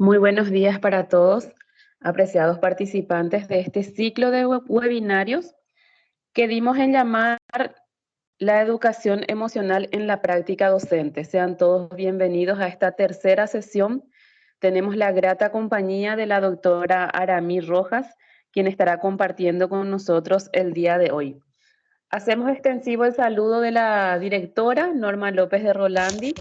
Muy buenos días para todos, apreciados participantes de este ciclo de webinarios que dimos en llamar la educación emocional en la práctica docente. Sean todos bienvenidos a esta tercera sesión. Tenemos la grata compañía de la doctora Aramí Rojas, quien estará compartiendo con nosotros el día de hoy. Hacemos extensivo el saludo de la directora Norma López de Rolandi,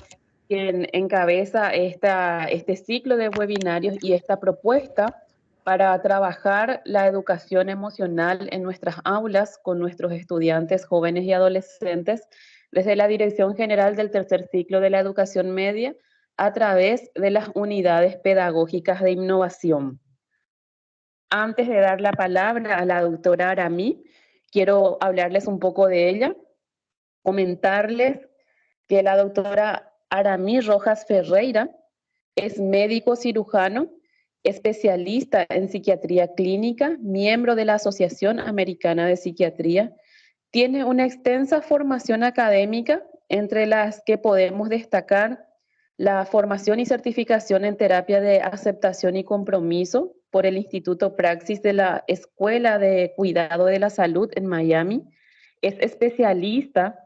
quien encabeza este ciclo de webinarios y esta propuesta para trabajar la educación emocional en nuestras aulas con nuestros estudiantes jóvenes y adolescentes desde la Dirección General del Tercer Ciclo de la Educación Media a través de las unidades pedagógicas de innovación. Antes de dar la palabra a la doctora Aramí, quiero hablarles un poco de ella, comentarles que la doctora Aramí Rojas Ferreira es médico cirujano, especialista en psiquiatría clínica, miembro de la Asociación Americana de Psiquiatría. Tiene una extensa formación académica, entre las que podemos destacar la formación y certificación en terapia de aceptación y compromiso por el Instituto Praxis de la Escuela de Cuidado de la Salud en Miami. Es especialista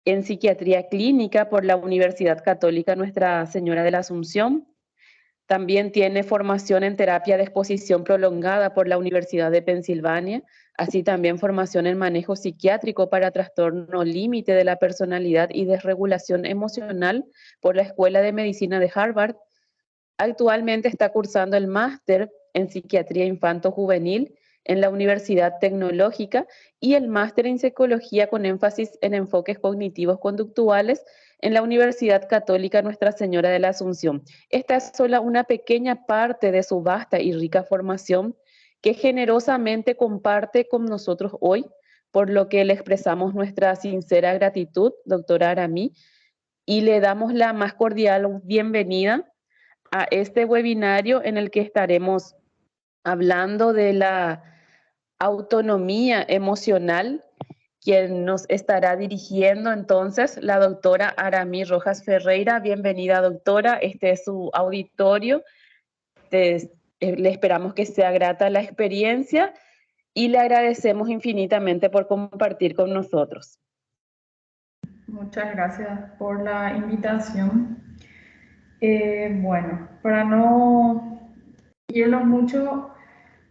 en psiquiatría clínica por la Universidad Católica Nuestra Señora de la Asunción. También tiene formación en terapia de exposición prolongada por la Universidad de Pensilvania, así también formación en manejo psiquiátrico para trastorno límite de la personalidad y desregulación emocional por la Escuela de Medicina de Harvard. Actualmente está cursando el máster en psiquiatría infanto-juvenil en la Universidad Tecnológica y el máster en psicología con énfasis en enfoques cognitivos conductuales en la Universidad Católica Nuestra Señora de la Asunción. Esta es solo una pequeña parte de su vasta y rica formación que generosamente comparte con nosotros hoy, por lo que le expresamos nuestra sincera gratitud, doctora Aramí, y le damos la más cordial bienvenida a este webinario en el que estaremos hablando de la autonomía emocional. Quien nos estará dirigiendo entonces, la doctora Aramí Rojas Ferreira. Bienvenida, doctora. Este es su auditorio. Le esperamos que sea grata la experiencia y le agradecemos infinitamente por compartir con nosotros. Muchas gracias por la invitación. Bueno, para no irnos mucho,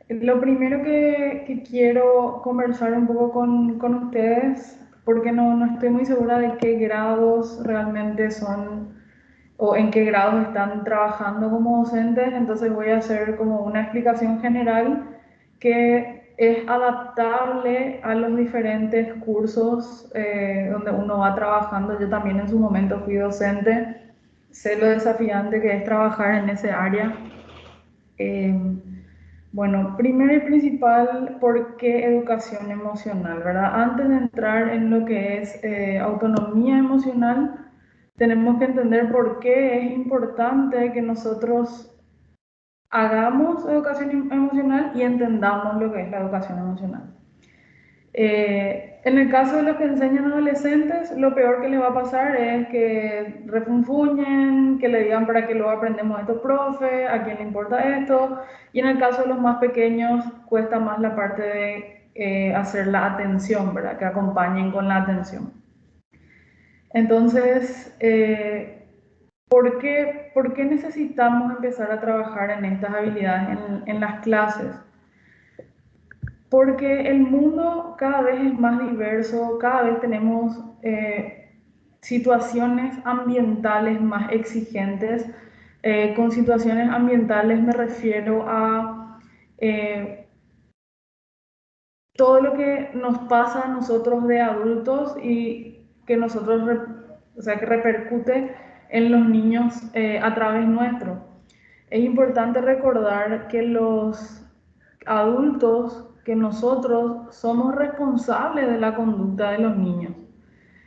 lo primero que quiero conversar un poco con ustedes, porque no estoy muy segura de qué grados realmente son o en qué grados están trabajando como docentes, entonces voy a hacer como una explicación general que es adaptable a los diferentes cursos donde uno va trabajando. Yo también en su momento fui docente, sé lo desafiante que es trabajar en ese área. Bueno, primero y principal, ¿por qué educación emocional, verdad? Antes de entrar en lo que es autonomía emocional, tenemos que entender por qué es importante que nosotros hagamos educación emocional y entendamos lo que es la educación emocional. En el caso de los que enseñan adolescentes, lo peor que les va a pasar es que refunfuñen, que le digan para qué lo aprendemos estos profes, a quién le importa esto. Y en el caso de los más pequeños, cuesta más la parte de hacer la atención, ¿verdad? Que acompañen con la atención. Entonces, ¿por qué necesitamos empezar a trabajar en estas habilidades en las clases? Porque el mundo cada vez es más diverso, cada vez tenemos situaciones ambientales más exigentes. Con situaciones ambientales me refiero a todo lo que nos pasa a nosotros de adultos y que que repercute en los niños a través nuestro. Es importante recordar que los adultos, que nosotros somos responsables de la conducta de los niños.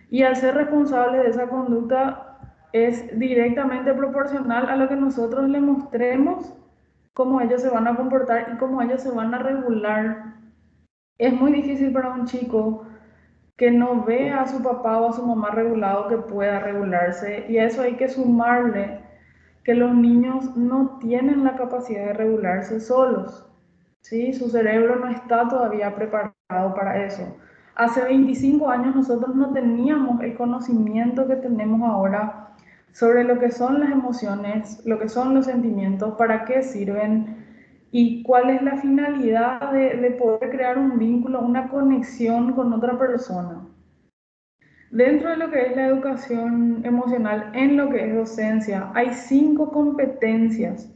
Y al ser responsables de esa conducta es directamente proporcional a lo que nosotros les mostremos, cómo ellos se van a comportar y cómo ellos se van a regular. Es muy difícil para un chico que no vea a su papá o a su mamá regulado que pueda regularse, y a eso hay que sumarle que los niños no tienen la capacidad de regularse solos, ¿sí? Su cerebro no está todavía preparado para eso. Hace 25 años nosotros no teníamos el conocimiento que tenemos ahora sobre lo que son las emociones, lo que son los sentimientos, para qué sirven y cuál es la finalidad de poder crear un vínculo, una conexión con otra persona. Dentro de lo que es la educación emocional, en lo que es docencia, hay 5 competencias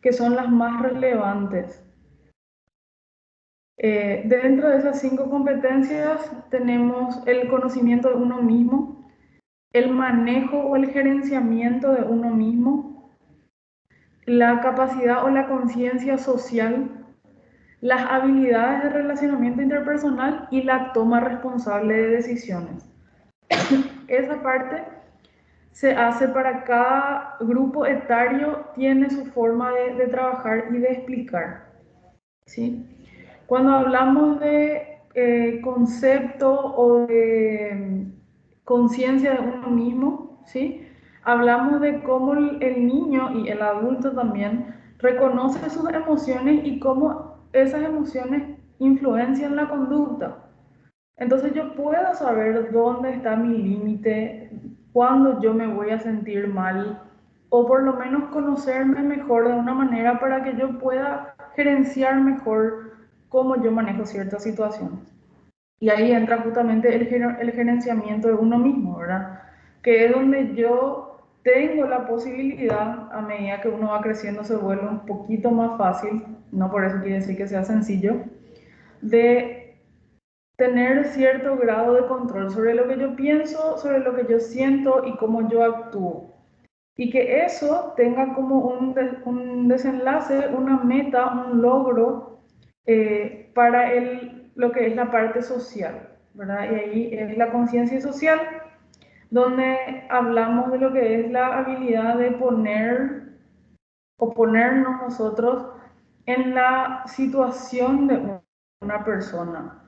que son las más relevantes. Dentro de esas 5 competencias tenemos el conocimiento de uno mismo, el manejo o el gerenciamiento de uno mismo, la capacidad o la conciencia social, las habilidades de relacionamiento interpersonal y la toma responsable de decisiones. Esa parte se hace para cada grupo etario, tiene su forma de trabajar y de explicar, ¿sí? Cuando hablamos de concepto o de conciencia de uno mismo, ¿sí? Hablamos de cómo el niño y el adulto también reconoce sus emociones y cómo esas emociones influencian la conducta. Entonces yo puedo saber dónde está mi límite, cuándo yo me voy a sentir mal, o por lo menos conocerme mejor de una manera para que yo pueda gerenciar mejor cómo yo manejo ciertas situaciones. Y ahí entra justamente el gerenciamiento de uno mismo, ¿verdad? Que es donde yo tengo la posibilidad, a medida que uno va creciendo, se vuelve un poquito más fácil, no por eso quiere decir que sea sencillo, de tener cierto grado de control sobre lo que yo pienso, sobre lo que yo siento y cómo yo actúo. Y que eso tenga como un desenlace, una meta, un logro para lo que es la parte social, ¿verdad? Y ahí es la conciencia social, donde hablamos de lo que es la habilidad de ponernos nosotros en la situación de una persona.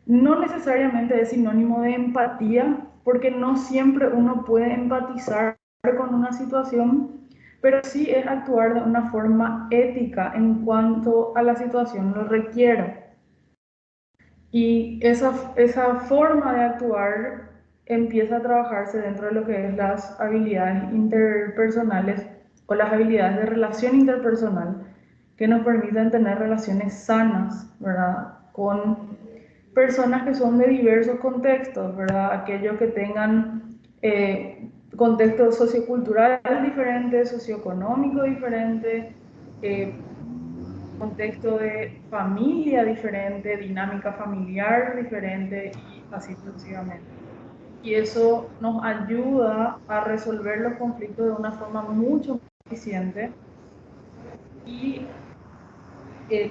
No necesariamente es sinónimo de empatía, porque no siempre uno puede empatizar con una situación, pero sí es actuar de una forma ética en cuanto a la situación lo requiera. Y esa forma de actuar empieza a trabajarse dentro de lo que es las habilidades interpersonales o las habilidades de relación interpersonal que nos permiten tener relaciones sanas, ¿verdad? Con personas que son de diversos contextos, ¿verdad? Aquellos que tengan contextos socioculturales diferentes, socioeconómicos diferentes, contexto de familia diferente, dinámica familiar diferente y así sucesivamente. Y eso nos ayuda a resolver los conflictos de una forma mucho más eficiente y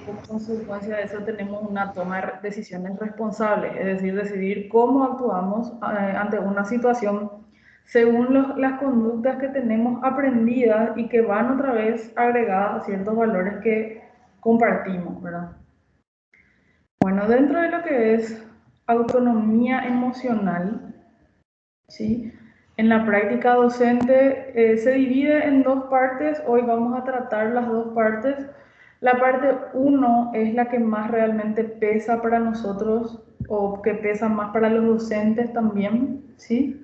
como consecuencia de eso tenemos una toma de decisiones responsables, es decir, decidir cómo actuamos ante una situación según las conductas que tenemos aprendidas y que van otra vez agregadas a ciertos valores que compartimos, ¿verdad? Bueno, dentro de lo que es autonomía emocional, ¿sí? En la práctica docente se divide en 2 partes. Hoy vamos a tratar las 2 partes. La parte 1 es la que más realmente pesa para nosotros o que pesa más para los docentes también, ¿sí?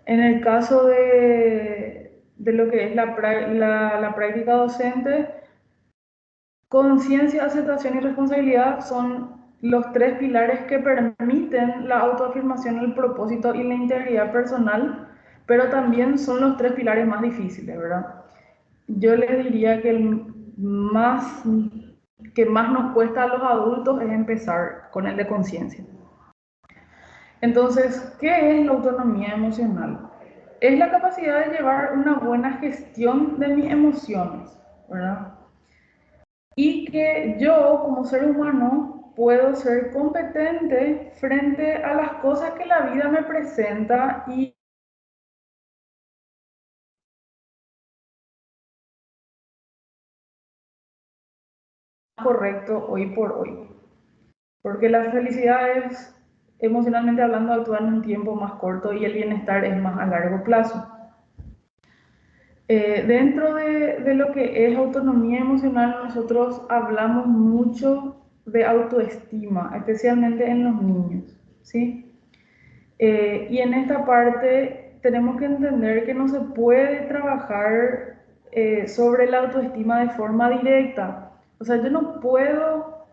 En el caso de lo que es la práctica docente, conciencia, aceptación y responsabilidad son los 3 pilares que permiten la autoafirmación, el propósito y la integridad personal, pero también son los 3 pilares más difíciles, ¿verdad? Yo les diría que que más nos cuesta a los adultos es empezar con el de conciencia. Entonces, ¿qué es la autonomía emocional? Es la capacidad de llevar una buena gestión de mis emociones, ¿verdad? Y que yo como ser humano puedo ser competente frente a las cosas que la vida me presenta y correcto hoy por hoy. Porque la felicidad es, emocionalmente hablando, actuar en un tiempo más corto y el bienestar es más a largo plazo. Dentro de lo que es autonomía emocional, nosotros hablamos mucho de autoestima, especialmente en los niños, ¿sí? Y en esta parte tenemos que entender que no se puede trabajar sobre la autoestima de forma directa. O sea, yo no puedo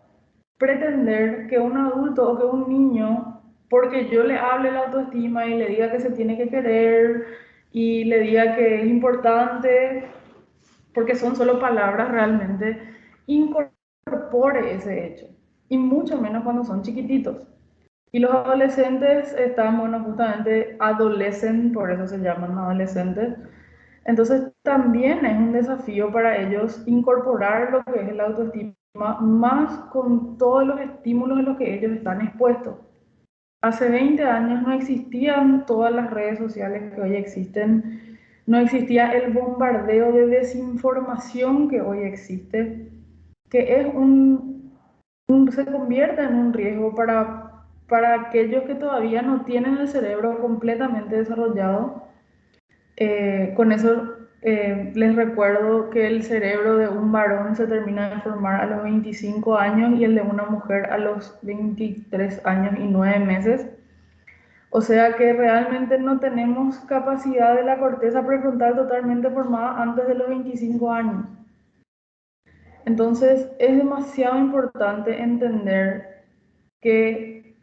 pretender que un adulto o que un niño, porque yo le hable la autoestima y le diga que se tiene que querer y le diga que es importante, porque son solo palabras realmente, incorpore ese hecho. Y mucho menos cuando son chiquititos. Y los adolescentes están, bueno, justamente adolecen, por eso se llaman adolescentes. Entonces también es un desafío para ellos incorporar lo que es la autoestima, más con todos los estímulos en los que ellos están expuestos. Hace 20 años no existían todas las redes sociales que hoy existen, no existía el bombardeo de desinformación que hoy existe, que es se convierte en un riesgo para aquellos que todavía no tienen el cerebro completamente desarrollado. Con eso les recuerdo que el cerebro de un varón se termina de formar a los 25 años y el de una mujer a los 23 años y 9 meses. O sea que realmente no tenemos capacidad de la corteza prefrontal totalmente formada antes de los 25 años. Entonces es demasiado importante entender que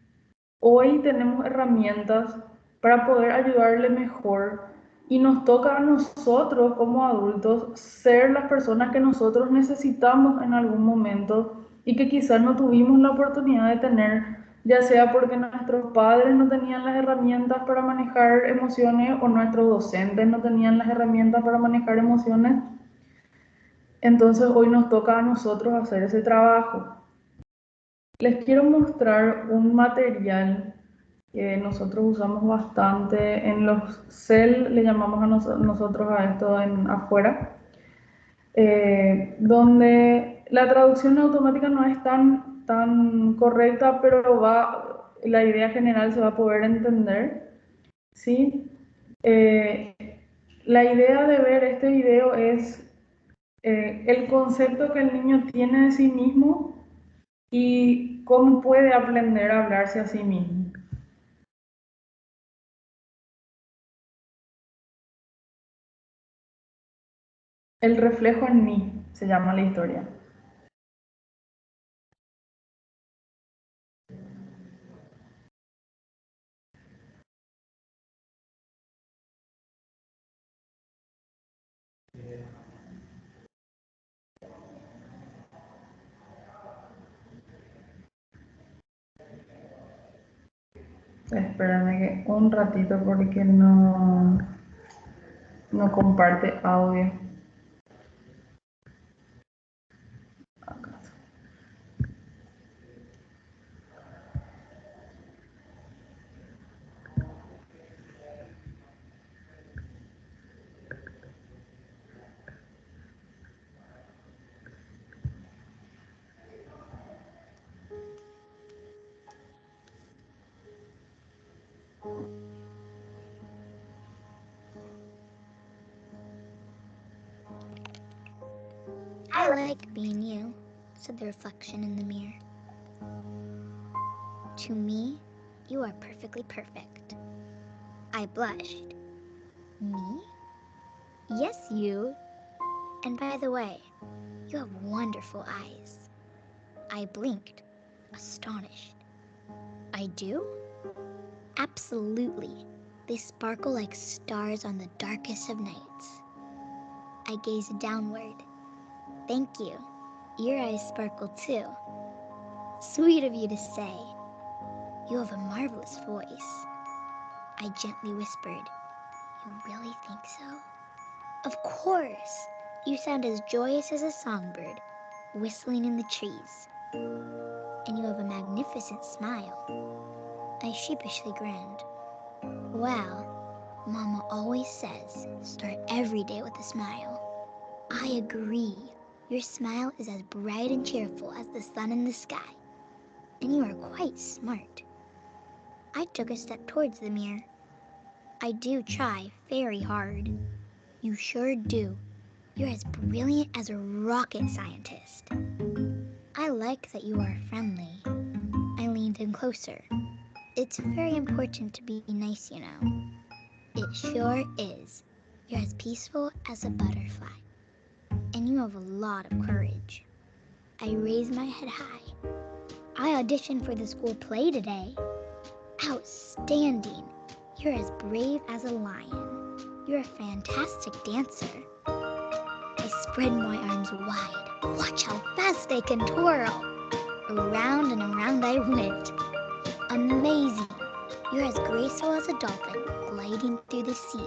hoy tenemos herramientas para poder ayudarle mejor y nos toca a nosotros como adultos ser las personas que nosotros necesitamos en algún momento y que quizás no tuvimos la oportunidad de tener, ya sea porque nuestros padres no tenían las herramientas para manejar emociones o nuestros docentes no tenían las herramientas para manejar emociones. Entonces hoy nos toca a nosotros hacer ese trabajo. Les quiero mostrar un material que nosotros usamos bastante en los CEL, le llamamos a nosotros a esto en afuera, donde la traducción automática no es tan correcta, pero la idea general se va a poder entender, ¿sí? Eh, la idea de ver este video es el concepto que el niño tiene de sí mismo y cómo puede aprender a hablarse a sí mismo. El reflejo en mí se llama la historia. Espérame que un ratito porque no comparte audio. I like being you, said the reflection in the mirror. To me, you are perfectly perfect. I blushed. Me? Yes, you. And by the way, you have wonderful eyes. I blinked, astonished. I do? Absolutely. They sparkle like stars on the darkest of nights. I gazed downward. Thank you. Your eyes sparkle too. Sweet of you to say. You have a marvelous voice. I gently whispered. You really think so? Of course. You sound as joyous as a songbird, whistling in the trees. And you have a magnificent smile. I sheepishly grinned. Well, Mama always says, start every day with a smile. I agree. Your smile is as bright and cheerful as the sun in the sky. And you are quite smart. I took a step towards the mirror. I do try very hard. You sure do. You're as brilliant as a rocket scientist. I like that you are friendly. I leaned in closer. It's very important to be nice, you know. It sure is. You're as peaceful as a butterfly. And you have a lot of courage. I raised my head high. I auditioned for the school play today. Outstanding. You're as brave as a lion. You're a fantastic dancer. I spread my arms wide. Watch how fast they can twirl. Around and around I went. Amazing. You're as graceful as a dolphin gliding through the sea.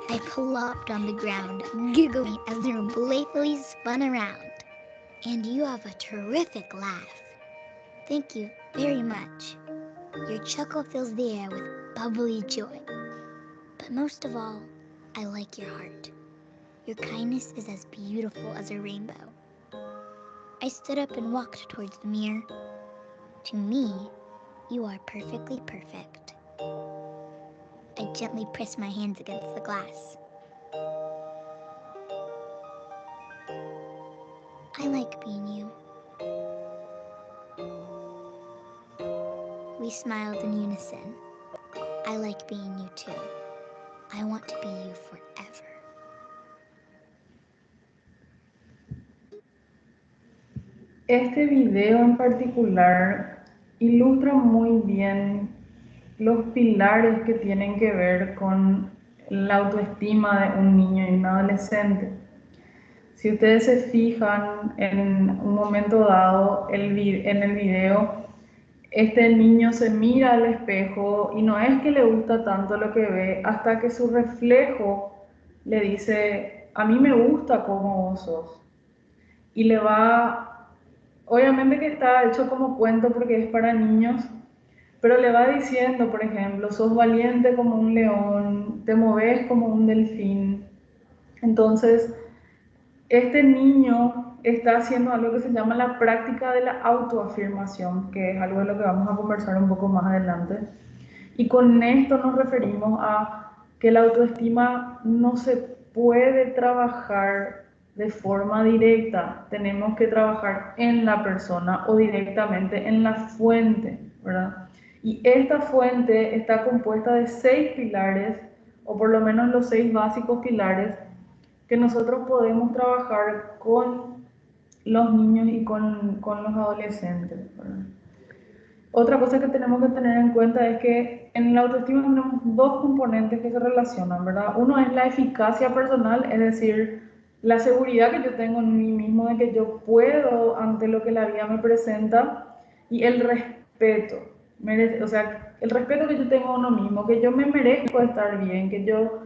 I plopped on the ground, giggling as the room playfully spun around. And you have a terrific laugh. Thank you very much. Your chuckle fills the air with bubbly joy. But most of all, I like your heart. Your kindness is as beautiful as a rainbow. I stood up and walked towards the mirror. To me, you are perfectly perfect. I gently pressed my hands against the glass. I like being you. We smiled in unison. I like being you too. I want to be you forever. Este video en particular ilustra muy bien los pilares que tienen que ver con la autoestima de un niño y un adolescente. Si ustedes se fijan en un momento dado en el video, este niño se mira al espejo y no es que le gusta tanto lo que ve hasta que su reflejo le dice, a mí me gusta cómo vos sos. Y le va, obviamente que está hecho como cuento porque es para niños, pero le va diciendo, por ejemplo, sos valiente como un león, te moves como un delfín. Entonces, este niño está haciendo algo que se llama la práctica de la autoafirmación, que es algo de lo que vamos a conversar un poco más adelante. Y con esto nos referimos a que la autoestima no se puede trabajar de forma directa, tenemos que trabajar en la persona o directamente en la fuente, ¿verdad? Y esta fuente está compuesta de 6 pilares, o por lo menos los 6 básicos pilares, que nosotros podemos trabajar con los niños y con los adolescentes, ¿verdad? Otra cosa que tenemos que tener en cuenta es que en la autoestima tenemos 2 componentes que se relacionan, ¿verdad? Uno es la eficacia personal, es decir, la seguridad que yo tengo en mí mismo de que yo puedo ante lo que la vida me presenta, y el respeto, o sea, el respeto que yo tengo a uno mismo, que yo me merezco estar bien, que yo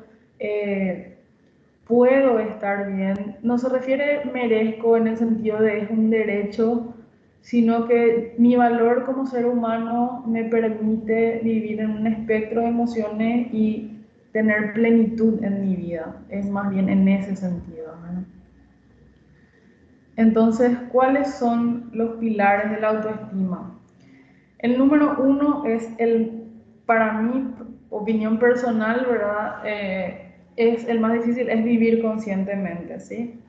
puedo estar bien. No se refiere merezco en el sentido de es un derecho, sino que mi valor como ser humano me permite vivir en un espectro de emociones y tener plenitud en mi vida. Es más bien en ese sentido, ¿no? Entonces, ¿cuáles son los pilares de la autoestima? El número 1 es para mi opinión personal, ¿verdad? Es el más difícil, es vivir conscientemente, ¿sí?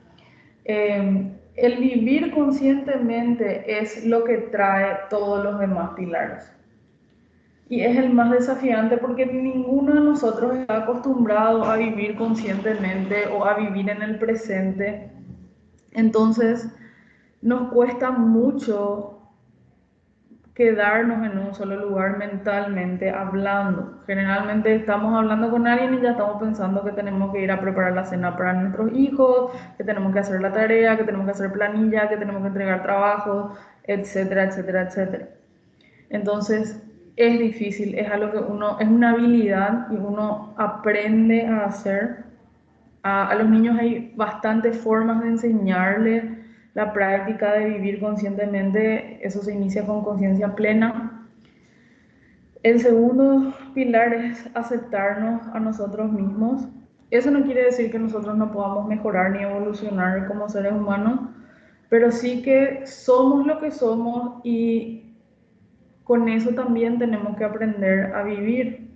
El vivir conscientemente es lo que trae todos los demás pilares. Y es el más desafiante porque ninguno de nosotros está acostumbrado a vivir conscientemente o a vivir en el presente. Entonces, nos cuesta mucho quedarnos en un solo lugar mentalmente hablando. Generalmente estamos hablando con alguien y ya estamos pensando que tenemos que ir a preparar la cena para nuestros hijos, que tenemos que hacer la tarea, que tenemos que hacer planilla, que tenemos que entregar trabajos, etcétera, etcétera, etcétera. Entonces es difícil, es algo que es una habilidad y uno aprende a hacer. A los niños hay bastantes formas de enseñarles la práctica de vivir conscientemente. Eso se inicia con conciencia plena. El segundo pilar es aceptarnos a nosotros mismos. Eso no quiere decir que nosotros no podamos mejorar ni evolucionar como seres humanos, pero sí que somos lo que somos y con eso también tenemos que aprender a vivir.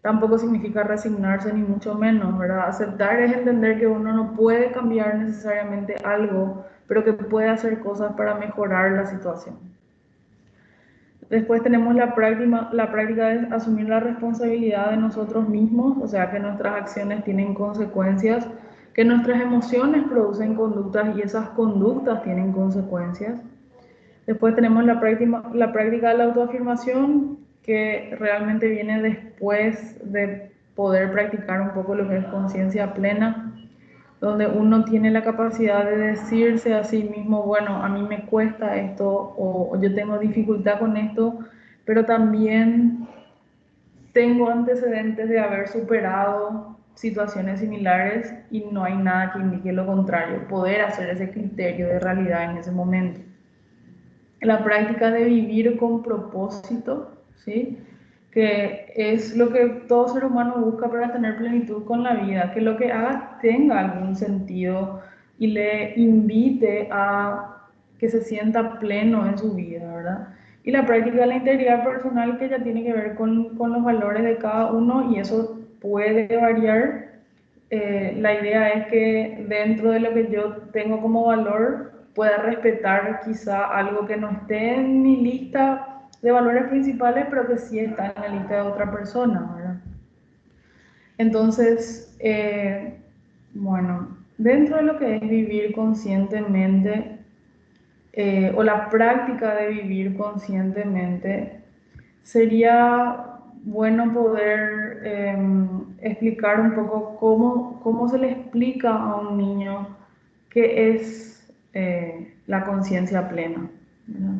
tampoco significa resignarse ni mucho menos, ¿verdad? Aceptar es entender que uno no puede cambiar necesariamente algo, pero que puede hacer cosas para mejorar la situación. Después tenemos la práctica de asumir la responsabilidad de nosotros mismos, o sea, que nuestras acciones tienen consecuencias, que nuestras emociones producen conductas y esas conductas tienen consecuencias. Después tenemos la práctica de la autoafirmación, que realmente viene después de poder practicar un poco lo que es conciencia plena, donde uno tiene la capacidad de decirse a sí mismo, bueno, a mí me cuesta esto o yo tengo dificultad con esto, pero también tengo antecedentes de haber superado situaciones similares y no hay nada que indique lo contrario, poder hacer ese criterio de realidad en ese momento. La práctica de vivir con propósito, ¿sí? Que es lo que todo ser humano busca para tener plenitud con la vida, que lo que haga tenga algún sentido y le invite a que se sienta pleno en su vida, ¿verdad? Y la práctica de la integridad personal, que ya tiene que ver con los valores de cada uno, y eso puede variar. La idea es que dentro de lo que yo tengo como valor pueda respetar quizá algo que no esté en mi lista de valores principales, pero que sí está en la lista de otra persona, ¿verdad? Entonces, bueno, dentro de lo que es vivir conscientemente, o la práctica de vivir conscientemente, sería bueno poder explicar un poco cómo se le explica a un niño qué es la conciencia plena, ¿verdad?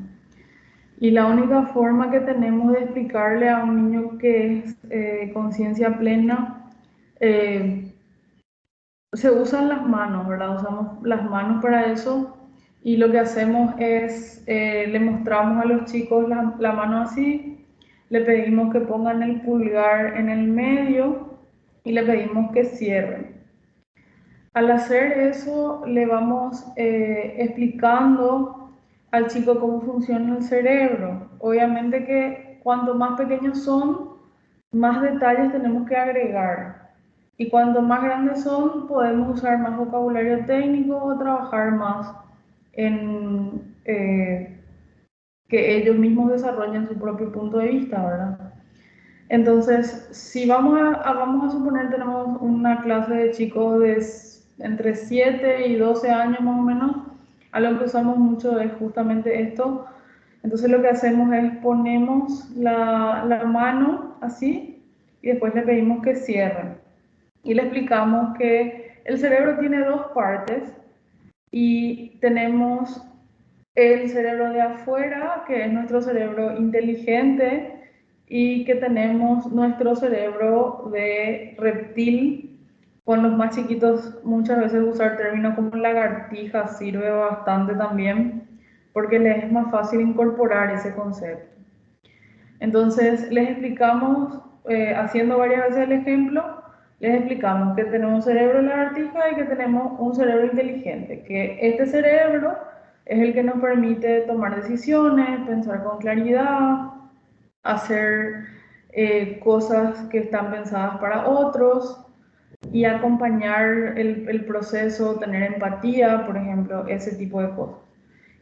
Y la única forma que tenemos de explicarle a un niño qué es conciencia plena, se usan las manos, ¿verdad? Usamos las manos para eso, y lo que hacemos es, le mostramos a los chicos la mano así, le pedimos que pongan el pulgar en el medio y le pedimos que cierren. Al hacer eso, le vamos explicando al chico cómo funciona el cerebro. Obviamente que cuanto más pequeños son, más detalles tenemos que agregar. Y cuanto más grandes son, podemos usar más vocabulario técnico o trabajar más en que ellos mismos desarrollen su propio punto de vista, ¿verdad? Entonces, si vamos a suponer tenemos una clase de chicos de entre 7 y 12 años más o menos, algo que usamos mucho es justamente esto. Entonces lo que hacemos es ponemos la mano así y después le pedimos que cierren. Y le explicamos que el cerebro tiene dos partes y tenemos el cerebro de afuera, que es nuestro cerebro inteligente, y que tenemos nuestro cerebro de reptil. Con los más chiquitos muchas veces usar términos como lagartija sirve bastante también, porque les es más fácil incorporar ese concepto. Entonces les explicamos, haciendo varias veces el ejemplo, les explicamos que tenemos un cerebro de lagartija y que tenemos un cerebro inteligente, que este cerebro es el que nos permite tomar decisiones, pensar con claridad, hacer cosas que están pensadas para otros y acompañar el proceso, tener empatía, por ejemplo, ese tipo de cosas.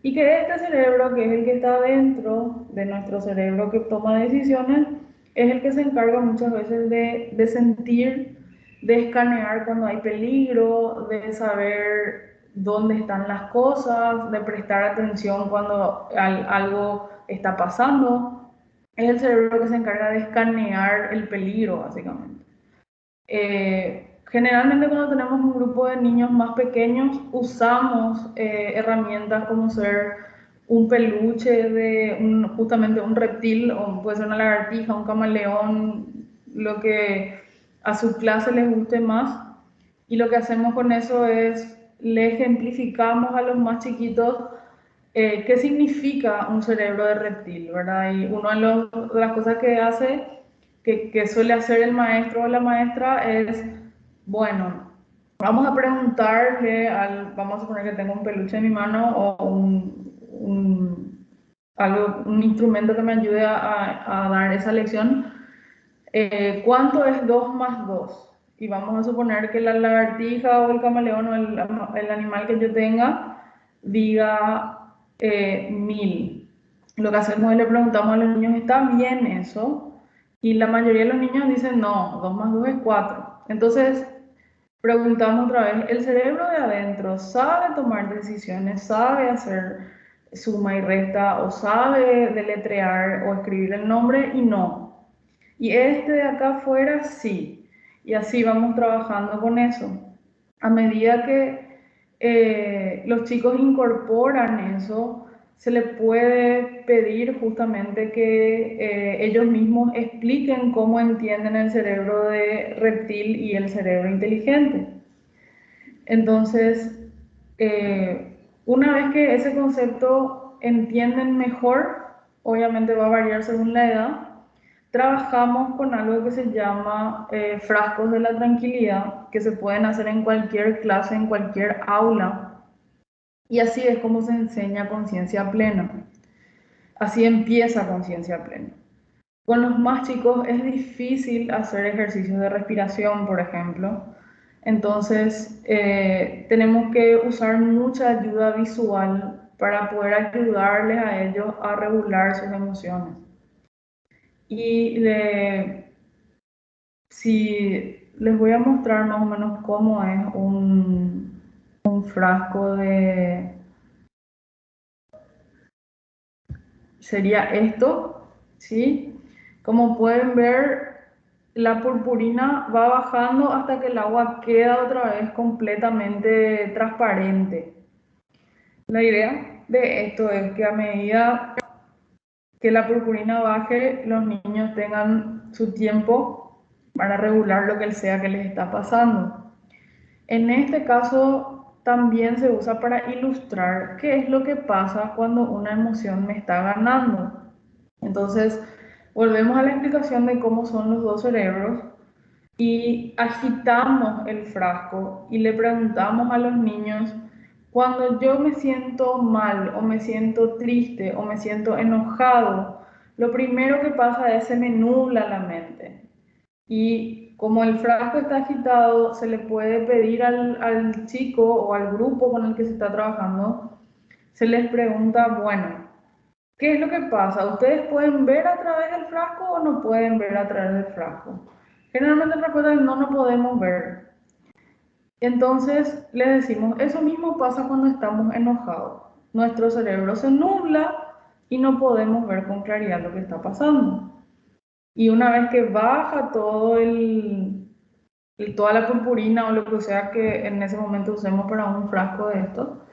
Y que este cerebro, que es el que está dentro de nuestro cerebro que toma decisiones, es el que se encarga muchas veces de sentir, de escanear cuando hay peligro, de saber dónde están las cosas, de prestar atención cuando algo está pasando. Es el cerebro que se encarga de escanear el peligro, básicamente. Generalmente cuando tenemos un grupo de niños más pequeños usamos herramientas como ser un peluche de justamente un reptil, o puede ser una lagartija, un camaleón, lo que a su clase les guste más. Y lo que hacemos con eso es le ejemplificamos a los más chiquitos qué significa un cerebro de reptil, ¿verdad? Y una de las cosas que hace, que suele hacer el maestro o la maestra es, bueno, vamos a preguntarle vamos a suponer que tengo un peluche en mi mano o un instrumento que me ayude a dar esa lección. ¿cuánto es 2 más 2? Y vamos a suponer que la lagartija o el camaleón o el animal que yo tenga diga 1000. Lo que hacemos es le preguntamos a los niños, ¿está bien eso? Y la mayoría de los niños dicen, no, 2 más 2 es 4. Entonces, preguntamos otra vez, ¿el cerebro de adentro sabe tomar decisiones, sabe hacer suma y resta o sabe deletrear o escribir el nombre? Y no. Y este de acá afuera sí. Y así vamos trabajando con eso. A medida que los chicos incorporan eso, se les puede pedir justamente que ellos mismos expliquen cómo entienden el cerebro de reptil y el cerebro inteligente. Entonces, una vez que ese concepto entienden mejor, obviamente va a variar según la edad, trabajamos con algo que se llama frascos de la tranquilidad, que se pueden hacer en cualquier clase, en cualquier aula. Y así es como se enseña conciencia plena. Así empieza conciencia plena. Con los más chicos es difícil hacer ejercicios de respiración, por ejemplo. Entonces, tenemos que usar mucha ayuda visual para poder ayudarles a ellos a regular sus emociones. Y si les voy a mostrar más o menos cómo es un frasco de... Sería esto, ¿sí? Como pueden ver, la purpurina va bajando hasta que el agua queda otra vez completamente transparente. La idea de esto es que a medida que la purpurina baje, los niños tengan su tiempo para regular lo que sea que les está pasando. En este caso también se usa para ilustrar qué es lo que pasa cuando una emoción me está ganando. Entonces, volvemos a la explicación de cómo son los dos cerebros y agitamos el frasco y le preguntamos a los niños, cuando yo me siento mal o me siento triste o me siento enojado, lo primero que pasa es se me nubla la mente. Y como el frasco está agitado, se le puede pedir al chico o al grupo con el que se está trabajando, se les pregunta, bueno, ¿qué es lo que pasa? ¿Ustedes pueden ver a través del frasco o no pueden ver a través del frasco? Generalmente respuestan no podemos ver. Entonces les decimos, eso mismo pasa cuando estamos enojados. Nuestro cerebro se nubla y no podemos ver con claridad lo que está pasando. Y una vez que baja toda la purpurina o lo que sea que en ese momento usemos para un frasco de esto,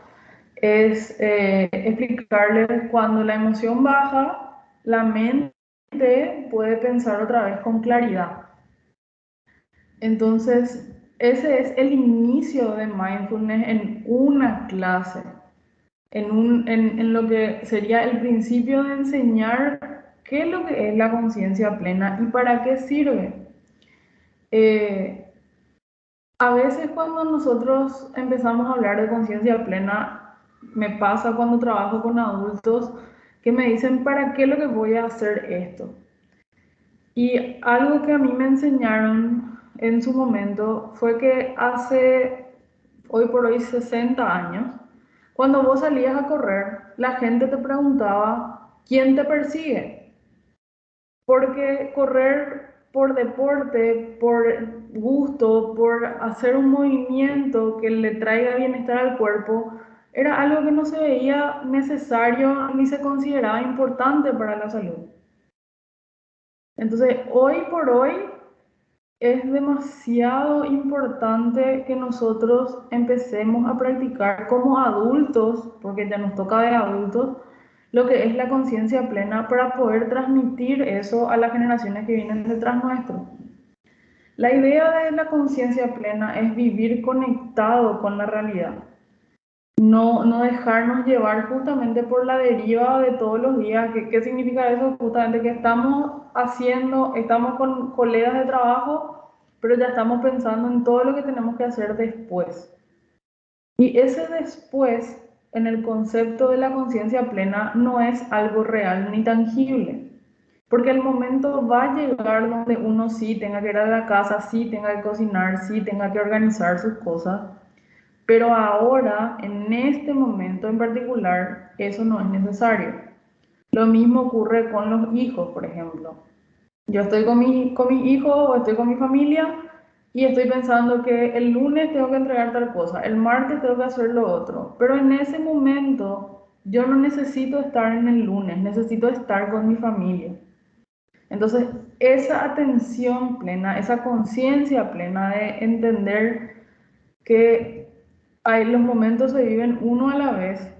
es explicarles cuando la emoción baja, la mente puede pensar otra vez con claridad. Entonces, ese es el inicio de mindfulness en una clase, en lo que sería el principio de enseñar qué es lo que es la conciencia plena y para qué sirve. A veces cuando nosotros empezamos a hablar de conciencia plena, me pasa cuando trabajo con adultos que me dicen, ¿para qué lo que voy a hacer esto? Y algo que a mí me enseñaron en su momento fue que hace, hoy por hoy, 60 años, cuando vos salías a correr, la gente te preguntaba, ¿quién te persigue? Porque correr por deporte, por gusto, por hacer un movimiento que le traiga bienestar al cuerpo, era algo que no se veía necesario ni se consideraba importante para la salud. Entonces, hoy por hoy es demasiado importante que nosotros empecemos a practicar como adultos, porque ya nos toca de adultos, lo que es la conciencia plena para poder transmitir eso a las generaciones que vienen detrás nuestro. La idea de la conciencia plena es vivir conectado con la realidad. No dejarnos llevar justamente por la deriva de todos los días. ¿Qué significa eso? Justamente que estamos con colegas de trabajo, pero ya estamos pensando en todo lo que tenemos que hacer después. Y ese después, en el concepto de la conciencia plena, no es algo real ni tangible. porque el momento va a llegar donde uno sí tenga que ir a la casa, sí tenga que cocinar, sí tenga que organizar sus cosas, pero ahora, en este momento en particular, eso no es necesario. Lo mismo ocurre con los hijos, por ejemplo. Yo estoy con mis hijos o estoy con mi familia y estoy pensando que el lunes tengo que entregar tal cosa, el martes tengo que hacer lo otro, pero en ese momento yo no necesito estar en el lunes, necesito estar con mi familia. Entonces, esa atención plena, esa conciencia plena de entender que los momentos se viven uno a la vez,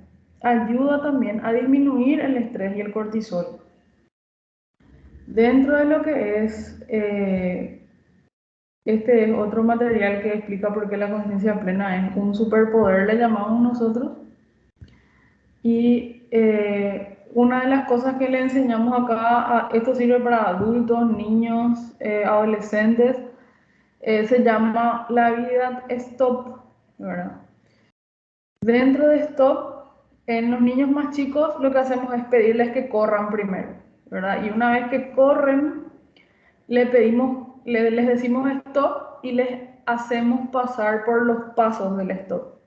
ayuda también a disminuir el estrés y el cortisol. Dentro de lo que es, este es otro material que explica por qué la conciencia plena es un superpoder, le llamamos nosotros. Y una de las cosas que le enseñamos acá, esto sirve para adultos, niños, adolescentes, se llama la habilidad STOP, ¿verdad? Dentro de Stop, en los niños más chicos lo que hacemos es pedirles que corran primero, ¿verdad? Y una vez que corren, les decimos stop y les hacemos pasar por los pasos del stop.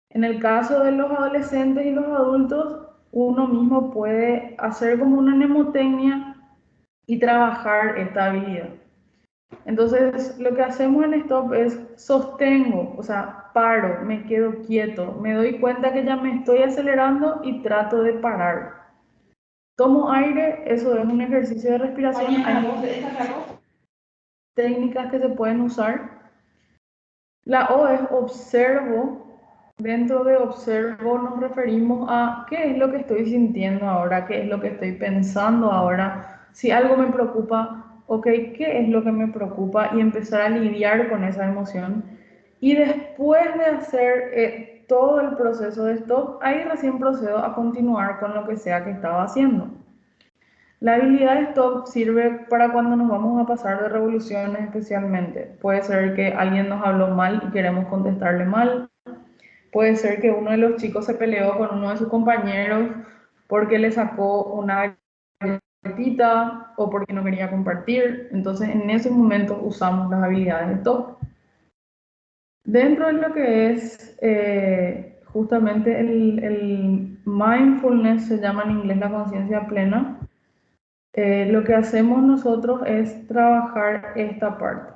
En el caso de los adolescentes y los adultos, uno mismo puede hacer como una mnemotecnia y trabajar esta habilidad. Entonces, lo que hacemos en stop es sostengo, o sea, paro, me quedo quieto, me doy cuenta que ya me estoy acelerando y trato de parar. Tomo aire, eso es un ejercicio de respiración. Hay técnicas que se pueden usar. La O es observo. Dentro de observo nos referimos a qué es lo que estoy sintiendo ahora, qué es lo que estoy pensando ahora. Si algo me preocupa, ok, ¿qué es lo que me preocupa? Y empezar a lidiar con esa emoción. Y después de hacer todo el proceso de stop, ahí recién procedo a continuar con lo que sea que estaba haciendo. La habilidad de stop sirve para cuando nos vamos a pasar de revoluciones especialmente. Puede ser que alguien nos habló mal y queremos contestarle mal. Puede ser que uno de los chicos se peleó con uno de sus compañeros porque le sacó una galletita o porque no quería compartir. Entonces, en esos momentos usamos las habilidades de stop. Dentro de lo que es justamente el mindfulness, se llama en inglés la conciencia plena, lo que hacemos nosotros es trabajar esta parte.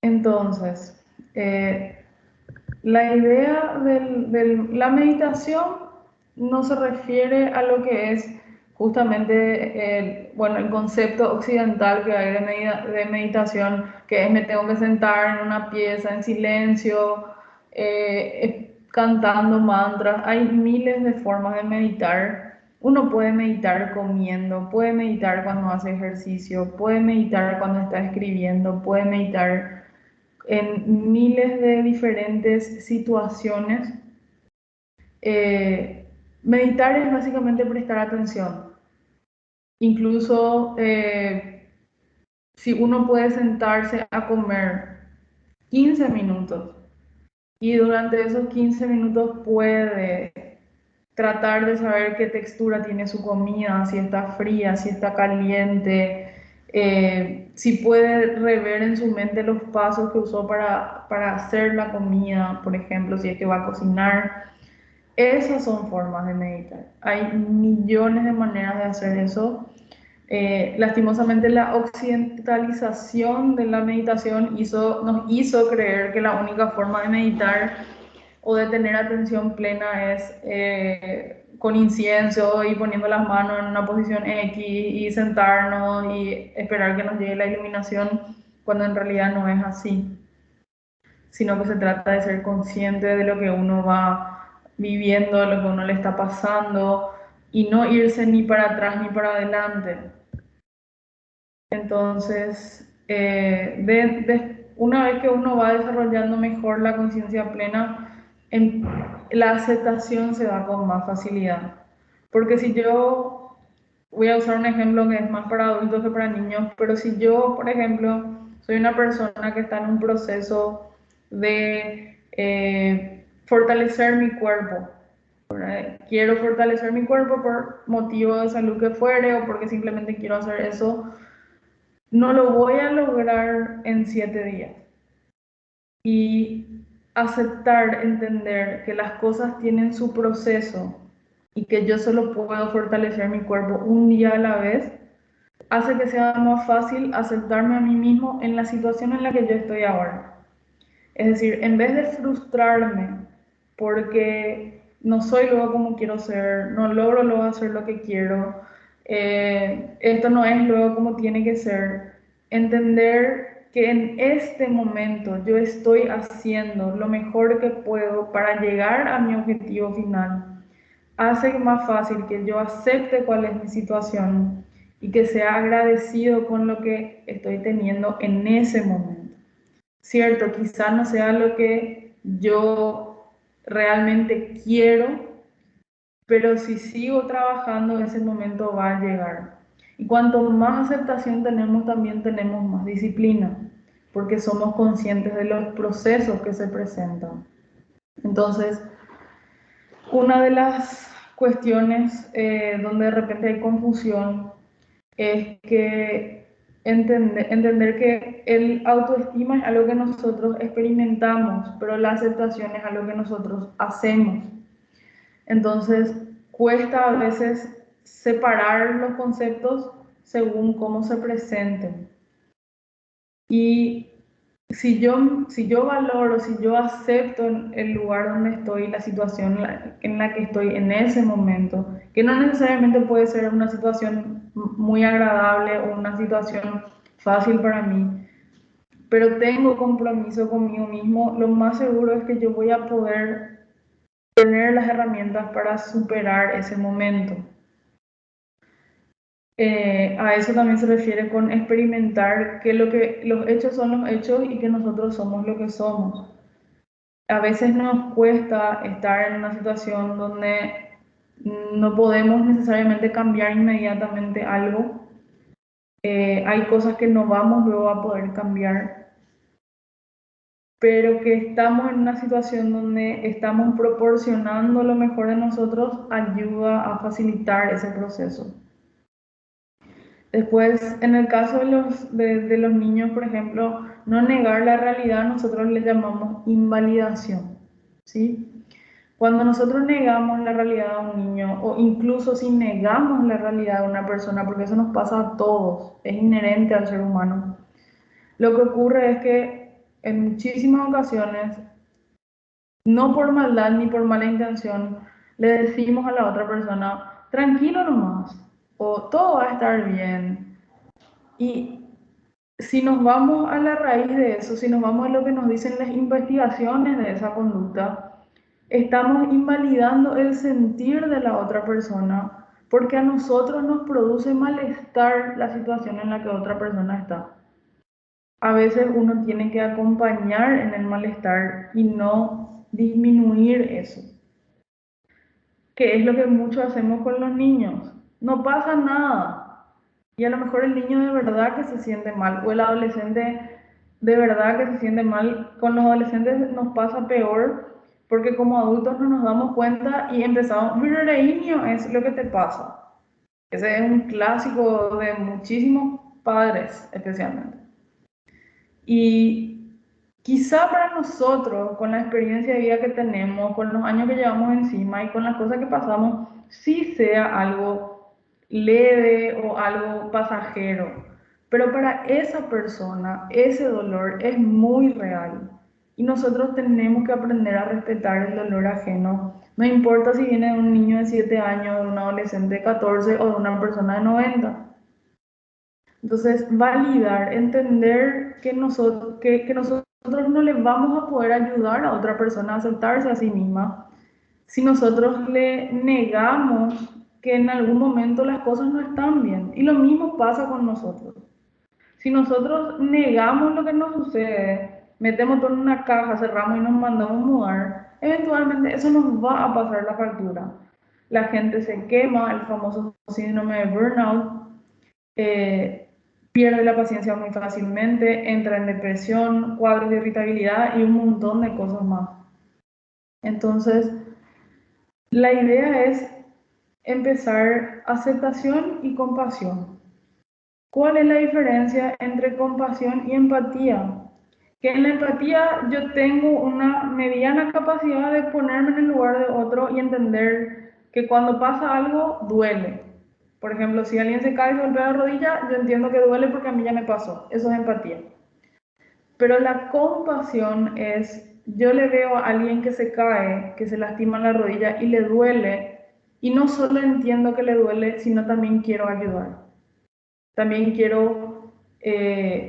Entonces, la idea de la meditación no se refiere a lo que es justamente el concepto occidental que hay de meditación, que es me tengo que sentar en una pieza en silencio, cantando mantras. Hay miles de formas de meditar Uno puede meditar comiendo, puede meditar cuando hace ejercicio, puede meditar cuando está escribiendo, puede meditar en miles de diferentes situaciones. Meditar es básicamente prestar atención. Incluso si uno puede sentarse a comer 15 minutos y durante esos 15 minutos puede tratar de saber qué textura tiene su comida, si está fría, si está caliente, si puede rever en su mente los pasos que usó para hacer la comida, por ejemplo, si es que va a cocinar. Esas son formas de meditar. Hay millones de maneras de hacer eso. Lastimosamente la occidentalización de la meditación nos hizo creer que la única forma de meditar o de tener atención plena es con incienso y poniendo las manos en una posición X y sentarnos y esperar que nos llegue la iluminación, cuando en realidad no es así, sino que se trata de ser consciente de lo que uno va viviendo, de lo que uno le está pasando y no irse ni para atrás ni para adelante. Entonces, una vez que uno va desarrollando mejor la conciencia plena, la aceptación se da con más facilidad. Porque si yo, voy a usar un ejemplo que es más para adultos que para niños, pero si yo, por ejemplo, soy una persona que está en un proceso de fortalecer mi cuerpo, ¿verdad? Quiero fortalecer mi cuerpo por motivo de salud que fuere o porque simplemente quiero hacer eso, no lo voy a lograr en 7 días. Y aceptar, entender que las cosas tienen su proceso y que yo solo puedo fortalecer mi cuerpo un día a la vez, hace que sea más fácil aceptarme a mí mismo en la situación en la que yo estoy ahora. Es decir, en vez de frustrarme porque no soy luego como quiero ser, no logro luego hacer lo que quiero, esto no es luego como tiene que ser, entender que en este momento yo estoy haciendo lo mejor que puedo para llegar a mi objetivo final, hace más fácil que yo acepte cuál es mi situación y que sea agradecido con lo que estoy teniendo en ese momento. Cierto, quizá no sea lo que yo realmente quiero, pero si sigo trabajando, ese momento va a llegar. Y cuanto más aceptación tenemos, también tenemos más disciplina, porque somos conscientes de los procesos que se presentan. Entonces, una de las cuestiones donde de repente hay confusión es que entender que el autoestima es algo que nosotros experimentamos, pero la aceptación es algo que nosotros hacemos. Entonces, cuesta a veces separar los conceptos según cómo se presenten. Y si yo valoro, si yo acepto el lugar donde estoy, la situación en la que estoy en ese momento, que no necesariamente puede ser una situación muy agradable o una situación fácil para mí, pero tengo compromiso conmigo mismo, lo más seguro es que yo voy a poder tener las herramientas para superar ese momento. A eso también se refiere con experimentar que los hechos son los hechos y que nosotros somos lo que somos. A veces nos cuesta estar en una situación donde no podemos necesariamente cambiar inmediatamente algo. Hay cosas que no vamos luego a poder cambiar, pero que estamos en una situación donde estamos proporcionando lo mejor de nosotros ayuda a facilitar ese proceso. Después, en el caso de los niños, por ejemplo, no negar la realidad, nosotros le llamamos invalidación, ¿sí? Cuando nosotros negamos la realidad a un niño, o incluso si negamos la realidad a una persona, porque eso nos pasa a todos, es inherente al ser humano, lo que ocurre es que en muchísimas ocasiones, no por maldad ni por mala intención, le decimos a la otra persona, tranquilo nomás, o todo va a estar bien. Y si nos vamos a la raíz de eso, si nos vamos a lo que nos dicen las investigaciones de esa conducta, estamos invalidando el sentir de la otra persona porque a nosotros nos produce malestar la situación en la que otra persona está. A veces uno tiene que acompañar en el malestar y no disminuir eso, que es lo que mucho hacemos con los niños. No pasa nada. Y a lo mejor el niño de verdad que se siente mal, o el adolescente de verdad que se siente mal. Con los adolescentes nos pasa peor, porque como adultos no nos damos cuenta y empezamos, mira, niño, es lo que te pasa. Ese es un clásico de muchísimos padres, especialmente. Y quizá para nosotros, con la experiencia de vida que tenemos, con los años que llevamos encima y con las cosas que pasamos, sí sea algo leve o algo pasajero. Pero para esa persona, ese dolor es muy real. Y nosotros tenemos que aprender a respetar el dolor ajeno. No importa si viene de un niño de 7 años, de un adolescente de 14 o de una persona de 90. Entonces, validar, entender que nosotros no le vamos a poder ayudar a otra persona a aceptarse a sí misma si nosotros le negamos que en algún momento las cosas no están bien. Y lo mismo pasa con nosotros. Si nosotros negamos lo que nos sucede, metemos todo en una caja, cerramos y nos mandamos mudar, eventualmente eso nos va a pasar la factura. La gente se quema, el famoso síndrome de burnout, pierde la paciencia muy fácilmente, entra en depresión, cuadros de irritabilidad y un montón de cosas más. Entonces, la idea es empezar aceptación y compasión. ¿Cuál es la diferencia entre compasión y empatía? Que en la empatía yo tengo una mediana capacidad de ponerme en el lugar de otro y entender que cuando pasa algo duele. Por ejemplo, si alguien se cae y golpea la rodilla, yo entiendo que duele porque a mí ya me pasó. Eso es empatía. Pero la compasión es, yo le veo a alguien que se cae, que se lastima la rodilla y le duele, y no solo entiendo que le duele, sino también quiero ayudar. También quiero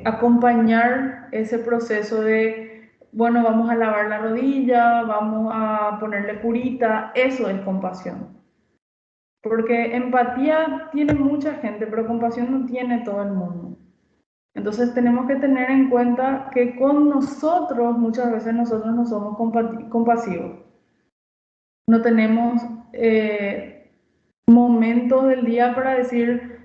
acompañar ese proceso de, bueno, vamos a lavar la rodilla, vamos a ponerle curita. Eso es compasión. Porque empatía tiene mucha gente, pero compasión no tiene todo el mundo. Entonces tenemos que tener en cuenta que con nosotros, muchas veces nosotros no somos compasivos. No tenemos momentos del día para decir,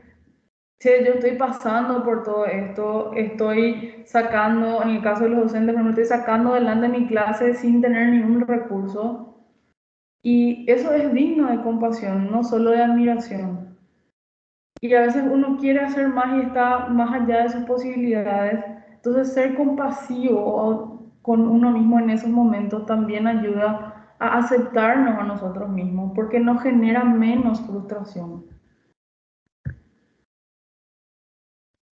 che, yo estoy pasando por todo esto, estoy sacando, en el caso de los docentes, pero estoy sacando adelante mi clase sin tener ningún recurso. Y eso es digno de compasión, no solo de admiración. Y a veces uno quiere hacer más y está más allá de sus posibilidades. Entonces, ser compasivo con uno mismo en esos momentos también ayuda a aceptarnos a nosotros mismos, porque nos genera menos frustración.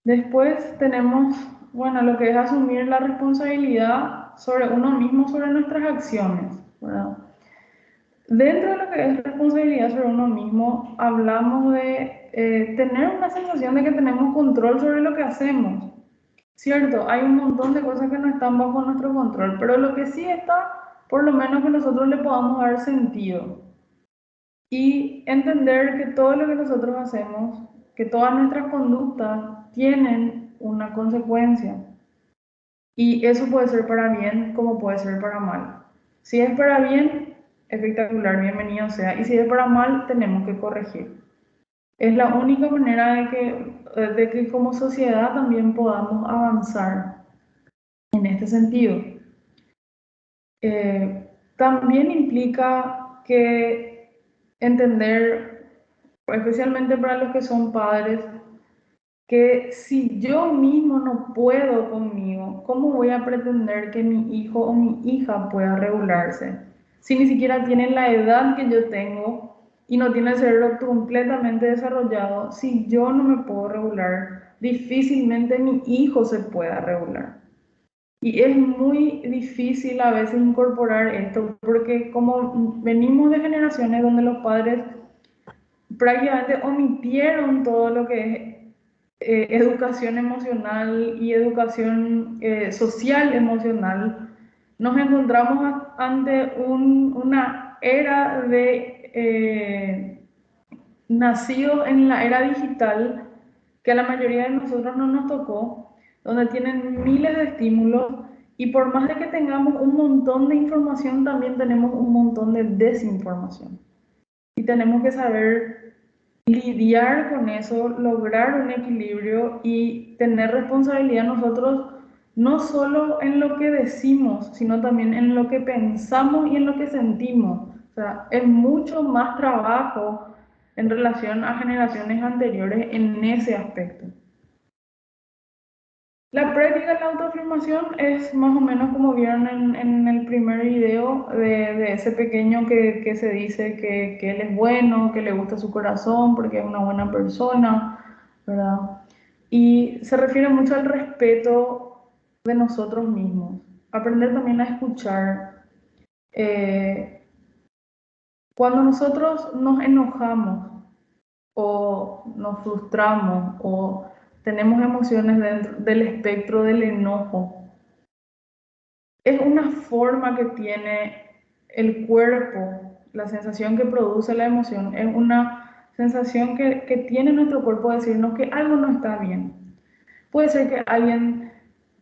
Después tenemos, bueno, lo que es asumir la responsabilidad sobre uno mismo, sobre nuestras acciones, ¿verdad? Dentro de lo que es responsabilidad sobre uno mismo, hablamos de tener una sensación de que tenemos control sobre lo que hacemos. Cierto, hay un montón de cosas que no están bajo nuestro control, pero lo que sí está, por lo menos que nosotros le podamos dar sentido. Y entender que todo lo que nosotros hacemos, que todas nuestras conductas tienen una consecuencia. Y eso puede ser para bien como puede ser para mal. Si es para bien, espectacular, bienvenido sea. Y si es para mal, tenemos que corregir. Es la única manera de que como sociedad también podamos avanzar en este sentido. También implica que entender, especialmente para los que son padres, que si yo mismo no puedo conmigo, ¿cómo voy a pretender que mi hijo o mi hija pueda regularse? Si ni siquiera tienen la edad que yo tengo y no tiene el cerebro completamente desarrollado, si yo no me puedo regular, difícilmente mi hijo se pueda regular. Y es muy difícil a veces incorporar esto, porque como venimos de generaciones donde los padres prácticamente omitieron todo lo que es educación emocional y educación social emocional, nos encontramos ante una era nacidos en la era digital, que a la mayoría de nosotros no nos tocó, donde tienen miles de estímulos y por más de que tengamos un montón de información, también tenemos un montón de desinformación. Y tenemos que saber lidiar con eso, lograr un equilibrio y tener responsabilidad nosotros, no solo en lo que decimos, sino también en lo que pensamos y en lo que sentimos. O sea, es mucho más trabajo en relación a generaciones anteriores en ese aspecto. La práctica de la autoafirmación es más o menos como vieron en el primer video de ese pequeño que se dice que él es bueno, que le gusta su corazón porque es una buena persona, ¿verdad? Y se refiere mucho al respeto de nosotros mismos. Aprender también a escuchar. Cuando nosotros nos enojamos o nos frustramos o tenemos emociones dentro del espectro del enojo, es una forma que tiene el cuerpo, la sensación que produce la emoción, es una sensación que tiene nuestro cuerpo decirnos que algo no está bien. Puede ser que alguien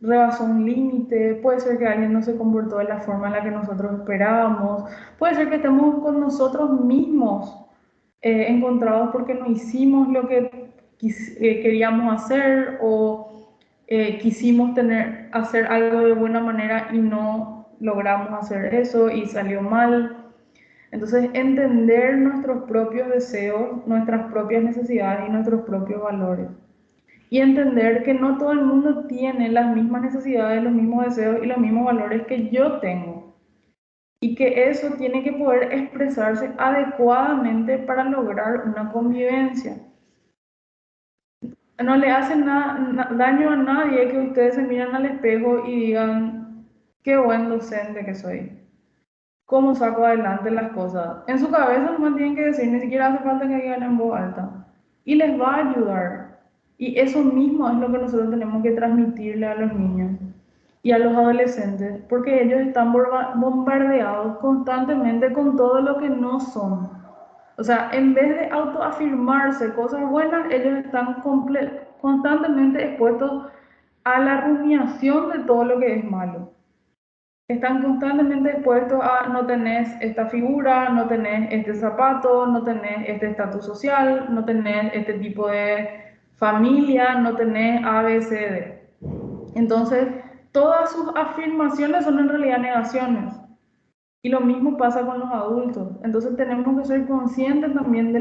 rebasó un límite, puede ser que alguien no se comportó de la forma en la que nosotros esperábamos, puede ser que estemos con nosotros mismos encontrados porque no hicimos lo que queríamos hacer o quisimos hacer algo de buena manera y no logramos hacer eso y salió mal. Entonces, entender nuestros propios deseos, nuestras propias necesidades y nuestros propios valores. Y entender que no todo el mundo tiene las mismas necesidades, los mismos deseos y los mismos valores que yo tengo. Y que eso tiene que poder expresarse adecuadamente para lograr una convivencia. No le hace daño a nadie que ustedes se miren al espejo y digan, qué buen docente que soy. ¿Cómo saco adelante las cosas? En su cabeza no tienen que decir, ni siquiera hace falta que digan en voz alta. Y les va a ayudar. Y eso mismo es lo que nosotros tenemos que transmitirle a los niños y a los adolescentes, porque ellos están bombardeados constantemente con todo lo que no son. O sea, en vez de autoafirmarse cosas buenas, ellos están constantemente expuestos a la rumiación de todo lo que es malo. Están constantemente expuestos a no tenés esta figura, no tenés este zapato, no tenés este estatus social, no tenés este tipo de familia, no tenés A, B, C, D. Entonces, todas sus afirmaciones son en realidad negaciones. Y lo mismo pasa con los adultos. Entonces tenemos que ser conscientes también de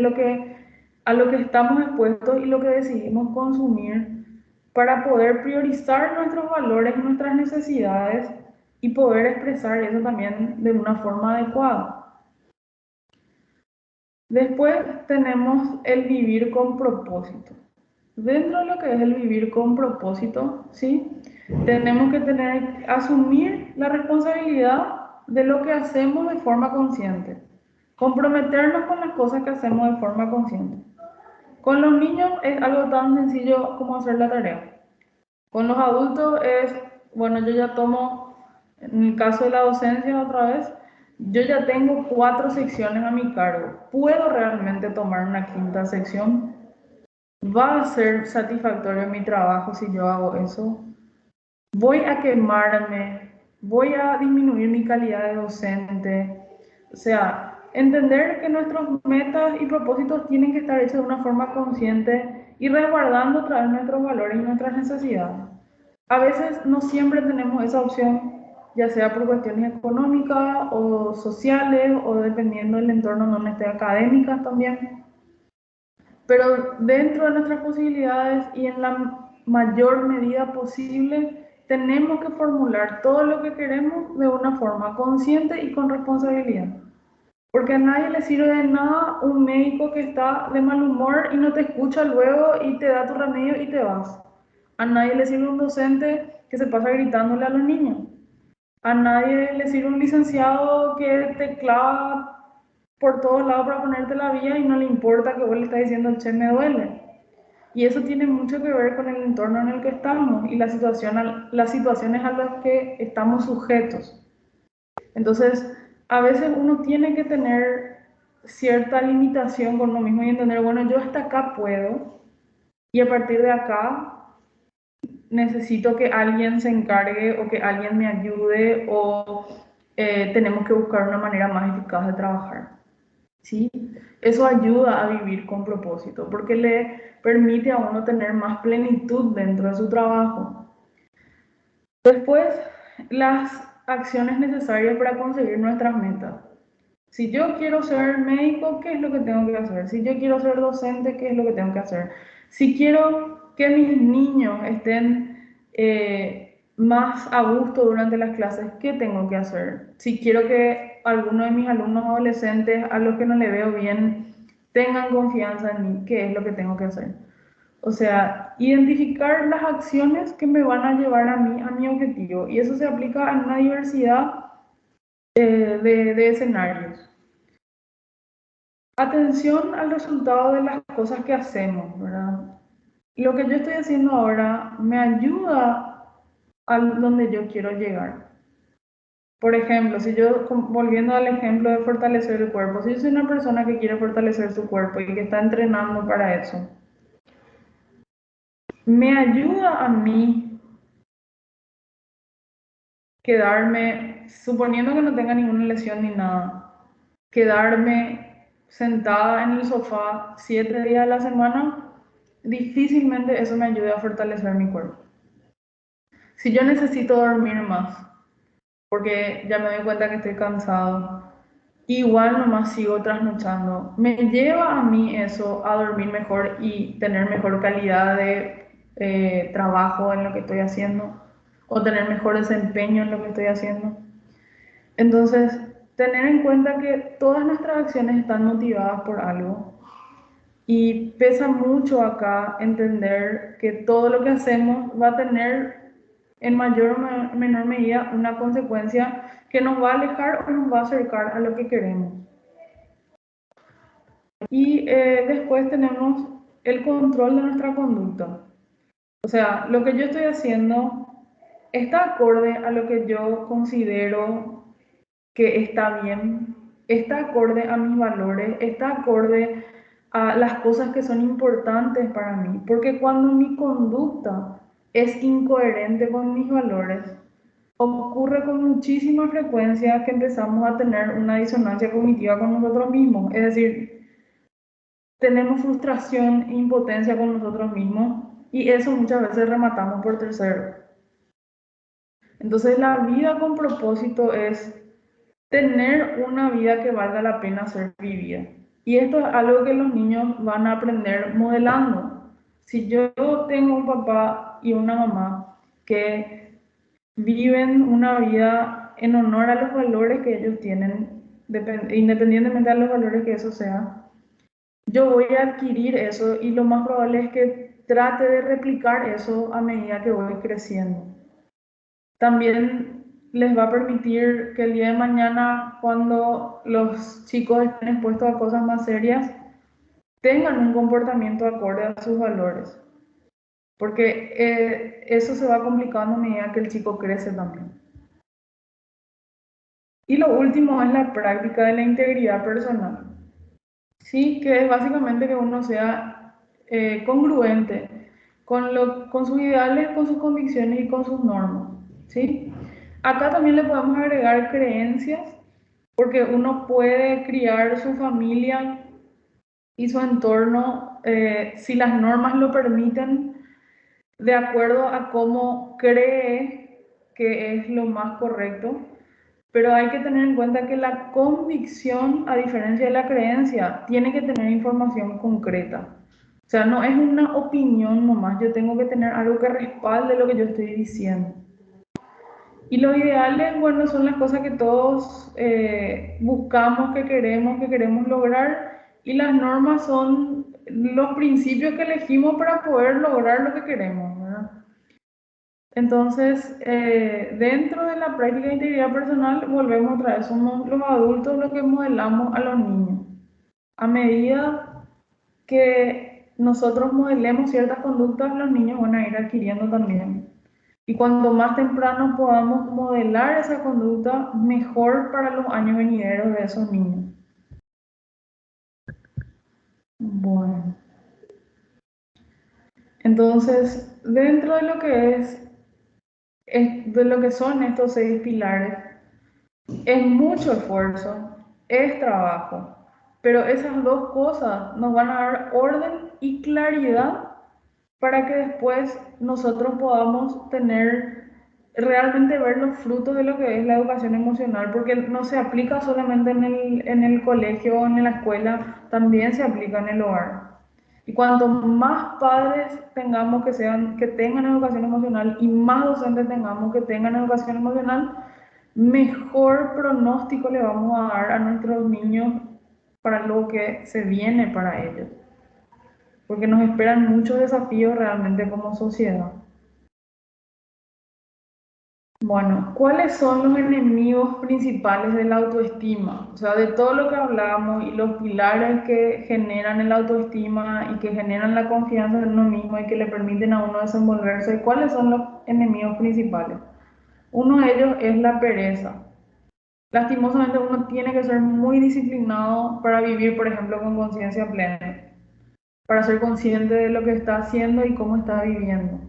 a lo que estamos expuestos y lo que decidimos consumir para poder priorizar nuestros valores y nuestras necesidades y poder expresar eso también de una forma adecuada. Después tenemos el vivir con propósito. Dentro de lo que es el vivir con propósito, ¿sí? Tenemos que asumir la responsabilidad de lo que hacemos de forma consciente. Comprometernos con las cosas que hacemos de forma consciente. Con los niños es algo tan sencillo como hacer la tarea. Con los adultos es, bueno, yo ya tomo, en el caso de la docencia otra vez, yo ya tengo 4 secciones a mi cargo. ¿Puedo realmente tomar una quinta sección? ¿Va a ser satisfactorio mi trabajo si yo hago eso? ¿Voy a quemarme? ¿Voy a disminuir mi calidad de docente? O sea, entender que nuestros metas y propósitos tienen que estar hechos de una forma consciente y resguardando otra vez nuestros valores y nuestras necesidades. A veces no siempre tenemos esa opción, ya sea por cuestiones económicas o sociales o dependiendo del entorno donde esté académicas también. Pero dentro de nuestras posibilidades y en la mayor medida posible, tenemos que formular todo lo que queremos de una forma consciente y con responsabilidad. Porque a nadie le sirve de nada un médico que está de mal humor y no te escucha luego y te da tu remedio y te vas. A nadie le sirve un docente que se pasa gritándole a los niños. A nadie le sirve un licenciado que te clava por todos lados para ponerte la vía y no le importa que vos le estás diciendo, che, me duele. Y eso tiene mucho que ver con el entorno en el que estamos y las situaciones a las que estamos sujetos. Entonces, a veces uno tiene que tener cierta limitación con uno mismo y entender, bueno, yo hasta acá puedo y a partir de acá necesito que alguien se encargue o que alguien me ayude o tenemos que buscar una manera más eficaz de trabajar. ¿Sí? Eso ayuda a vivir con propósito porque le permite a uno tener más plenitud dentro de su trabajo. Después, las acciones necesarias para conseguir nuestras metas. Si yo quiero ser médico, ¿qué es lo que tengo que hacer? Si yo quiero ser docente, ¿qué es lo que tengo que hacer? Si quiero que mis niños estén más a gusto durante las clases, ¿qué tengo que hacer? Si quiero que alguno de mis alumnos adolescentes, a los que no le veo bien, tengan confianza en mí, ¿qué es lo que tengo que hacer? O sea, identificar las acciones que me van a llevar a mí, a mi objetivo. Y eso se aplica a una diversidad de escenarios. Atención al resultado de las cosas que hacemos, ¿verdad? Lo que yo estoy haciendo ahora me ayuda a donde yo quiero llegar. Por ejemplo, si yo, volviendo al ejemplo de fortalecer el cuerpo, si yo soy una persona que quiere fortalecer su cuerpo y que está entrenando para eso, me ayuda a mí quedarme, suponiendo que no tenga ninguna lesión ni nada, quedarme sentada en el sofá 7 días a la semana, difícilmente eso me ayude a fortalecer mi cuerpo. Si yo necesito dormir más, porque ya me doy cuenta que estoy cansado, igual nomás sigo trasnochando, me lleva a mí eso a dormir mejor y tener mejor calidad de trabajo en lo que estoy haciendo o tener mejor desempeño en lo que estoy haciendo. Entonces, tener en cuenta que todas nuestras acciones están motivadas por algo y pesa mucho acá entender que todo lo que hacemos va a tener en mayor o menor medida una consecuencia que nos va a alejar o nos va a acercar a lo que queremos. Y después tenemos el control de nuestra conducta. O sea, lo que yo estoy haciendo está acorde a lo que yo considero que está bien, está acorde a mis valores, está acorde a las cosas que son importantes para mí. Porque cuando mi conducta es incoherente con mis valores, ocurre con muchísima frecuencia que empezamos a tener una disonancia cognitiva con nosotros mismos. Es decir, tenemos frustración e impotencia con nosotros mismos y eso muchas veces rematamos por terceros. Entonces la vida con propósito es tener una vida que valga la pena ser vivida. Y esto es algo que los niños van a aprender modelando. Si yo tengo un papá y una mamá que viven una vida en honor a los valores que ellos tienen, independientemente de los valores que eso sea, yo voy a adquirir eso y lo más probable es que trate de replicar eso a medida que voy creciendo. También les va a permitir que el día de mañana, cuando los chicos estén expuestos a cosas más serias, tengan un comportamiento acorde a sus valores. Porque eso se va complicando a medida que el chico crece también. Y lo último es la práctica de la integridad personal. Sí, que es básicamente que uno sea congruente con sus ideales, con sus convicciones y con sus normas. ¿Sí? Acá también le podemos agregar creencias, porque uno puede criar su familia y su entorno, si las normas lo permiten, de acuerdo a cómo cree que es lo más correcto. Pero hay que tener en cuenta que la convicción, a diferencia de la creencia, tiene que tener información concreta. O sea, no es una opinión nomás, yo tengo que tener algo que respalde lo que yo estoy diciendo. Y los ideales, bueno, son las cosas que todos buscamos, que queremos lograr, y las normas son los principios que elegimos para poder lograr lo que queremos, ¿verdad? Entonces, dentro de la práctica de integridad personal, volvemos otra vez, somos los adultos los que modelamos a los niños. A medida que nosotros modelemos ciertas conductas, los niños van a ir adquiriendo también. Y cuanto más temprano podamos modelar esa conducta, mejor para los años venideros de esos niños. Bueno, entonces, dentro de lo que de lo que son estos 6 pilares, es mucho esfuerzo, es trabajo, pero esas dos cosas nos van a dar orden y claridad para que después nosotros podamos tener, realmente ver los frutos de lo que es la educación emocional, porque no se aplica solamente en el colegio o en la escuela, también se aplica en el hogar. Y cuanto más padres tengamos que tengan educación emocional y más docentes tengamos que tengan educación emocional, mejor pronóstico le vamos a dar a nuestros niños para lo que se viene para ellos, porque nos esperan muchos desafíos realmente como sociedad. Bueno, ¿cuáles son los enemigos principales de la autoestima? O sea, de todo lo que hablamos y los pilares que generan el autoestima y que generan la confianza en uno mismo y que le permiten a uno desenvolverse, ¿cuáles son los enemigos principales? Uno de ellos es la pereza. Lastimosamente uno tiene que ser muy disciplinado para vivir, por ejemplo, con conciencia plena, para ser consciente de lo que está haciendo y cómo está viviendo.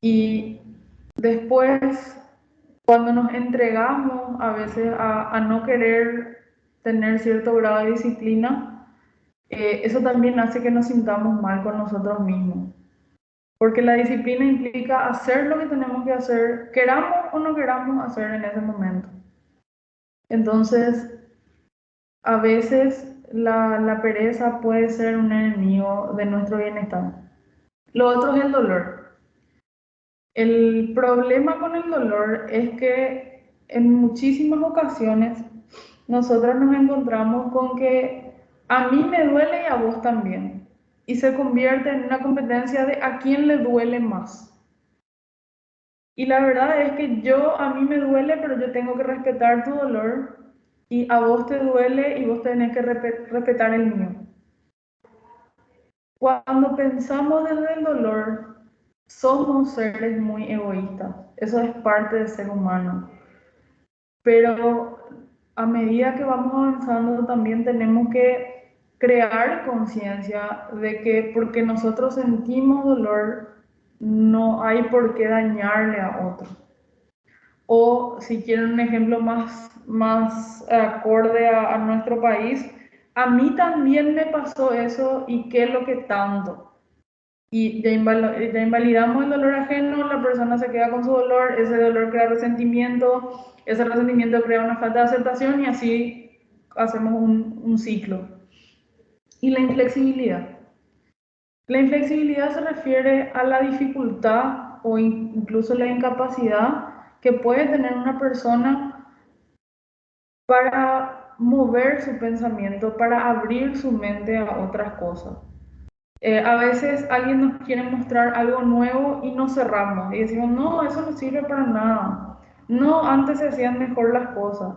Y después, cuando nos entregamos a veces a no querer tener cierto grado de disciplina, eso también hace que nos sintamos mal con nosotros mismos. Porque la disciplina implica hacer lo que tenemos que hacer, queramos o no queramos hacer en ese momento. Entonces, a veces la pereza puede ser un enemigo de nuestro bienestar. Lo otro es el dolor. El problema con el dolor es que en muchísimas ocasiones nosotros nos encontramos con que a mí me duele y a vos también. Y se convierte en una competencia de a quién le duele más. Y la verdad es que a mí me duele, pero yo tengo que respetar tu dolor, y a vos te duele y vos tenés que respetar el mío. Cuando pensamos desde el dolor, somos seres muy egoístas. Eso es parte del ser humano. Pero a medida que vamos avanzando, también tenemos que crear conciencia de que porque nosotros sentimos dolor, no hay por qué dañarle a otro. O si quieren un ejemplo más acorde a nuestro país, a mí también me pasó eso y qué es lo que tanto. Y ya invalidamos el dolor ajeno, la persona se queda con su dolor, ese dolor crea resentimiento, ese resentimiento crea una falta de aceptación y así hacemos un ciclo. Y la inflexibilidad. La inflexibilidad se refiere a la dificultad o incluso la incapacidad que puede tener una persona para mover su pensamiento, para abrir su mente a otras cosas. A veces alguien nos quiere mostrar algo nuevo y nos cerramos y decimos, no, eso no sirve para nada. No, antes se hacían mejor las cosas.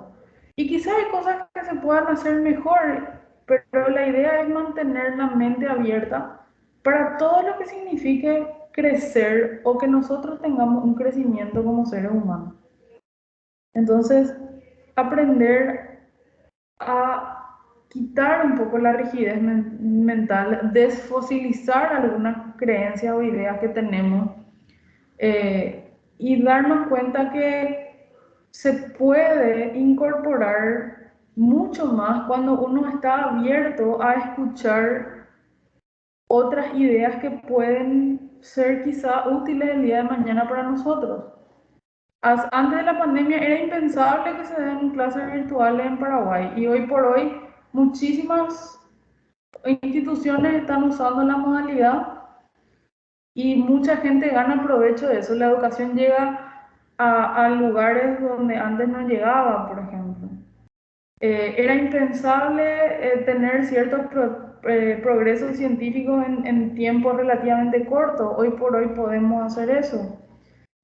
Y quizás hay cosas que se puedan hacer mejor, pero la idea es mantener la mente abierta para todo lo que signifique crecer o que nosotros tengamos un crecimiento como seres humanos. Entonces, aprender a quitar un poco la rigidez mental, desfosilizar algunas creencias o ideas que tenemos, y darnos cuenta que se puede incorporar mucho más cuando uno está abierto a escuchar otras ideas que pueden ser quizá útiles el día de mañana para nosotros. Antes de la pandemia era impensable que se den clases virtuales en Paraguay, y hoy por hoy muchísimas instituciones están usando la modalidad y mucha gente gana provecho de eso. La educación llega a lugares donde antes no llegaba, por ejemplo. Era impensable tener ciertos progresos científicos en tiempos relativamente cortos. Hoy por hoy podemos hacer eso.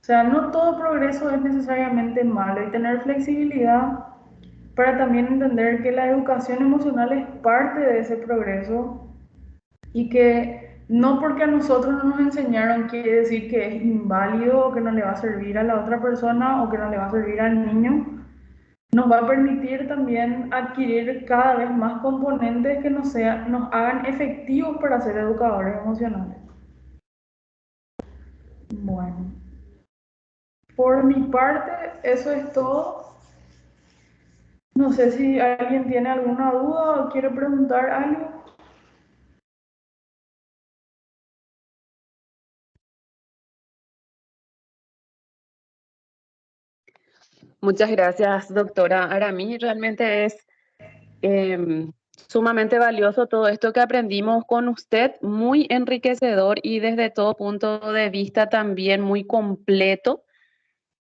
O sea, no todo progreso es necesariamente malo, y tener flexibilidad para también entender que la educación emocional es parte de ese progreso, y que no porque a nosotros no nos enseñaron quiere decir que es inválido o que no le va a servir a la otra persona o que no le va a servir al niño. nos va a permitir también adquirir cada vez más componentes que nos hagan efectivos para ser educadores emocionales. Bueno, por mi parte, eso es todo. No sé si alguien tiene alguna duda o quiere preguntar algo. Muchas gracias, doctora Aramí. Realmente es sumamente valioso todo esto que aprendimos con usted, muy enriquecedor y desde todo punto de vista también muy completo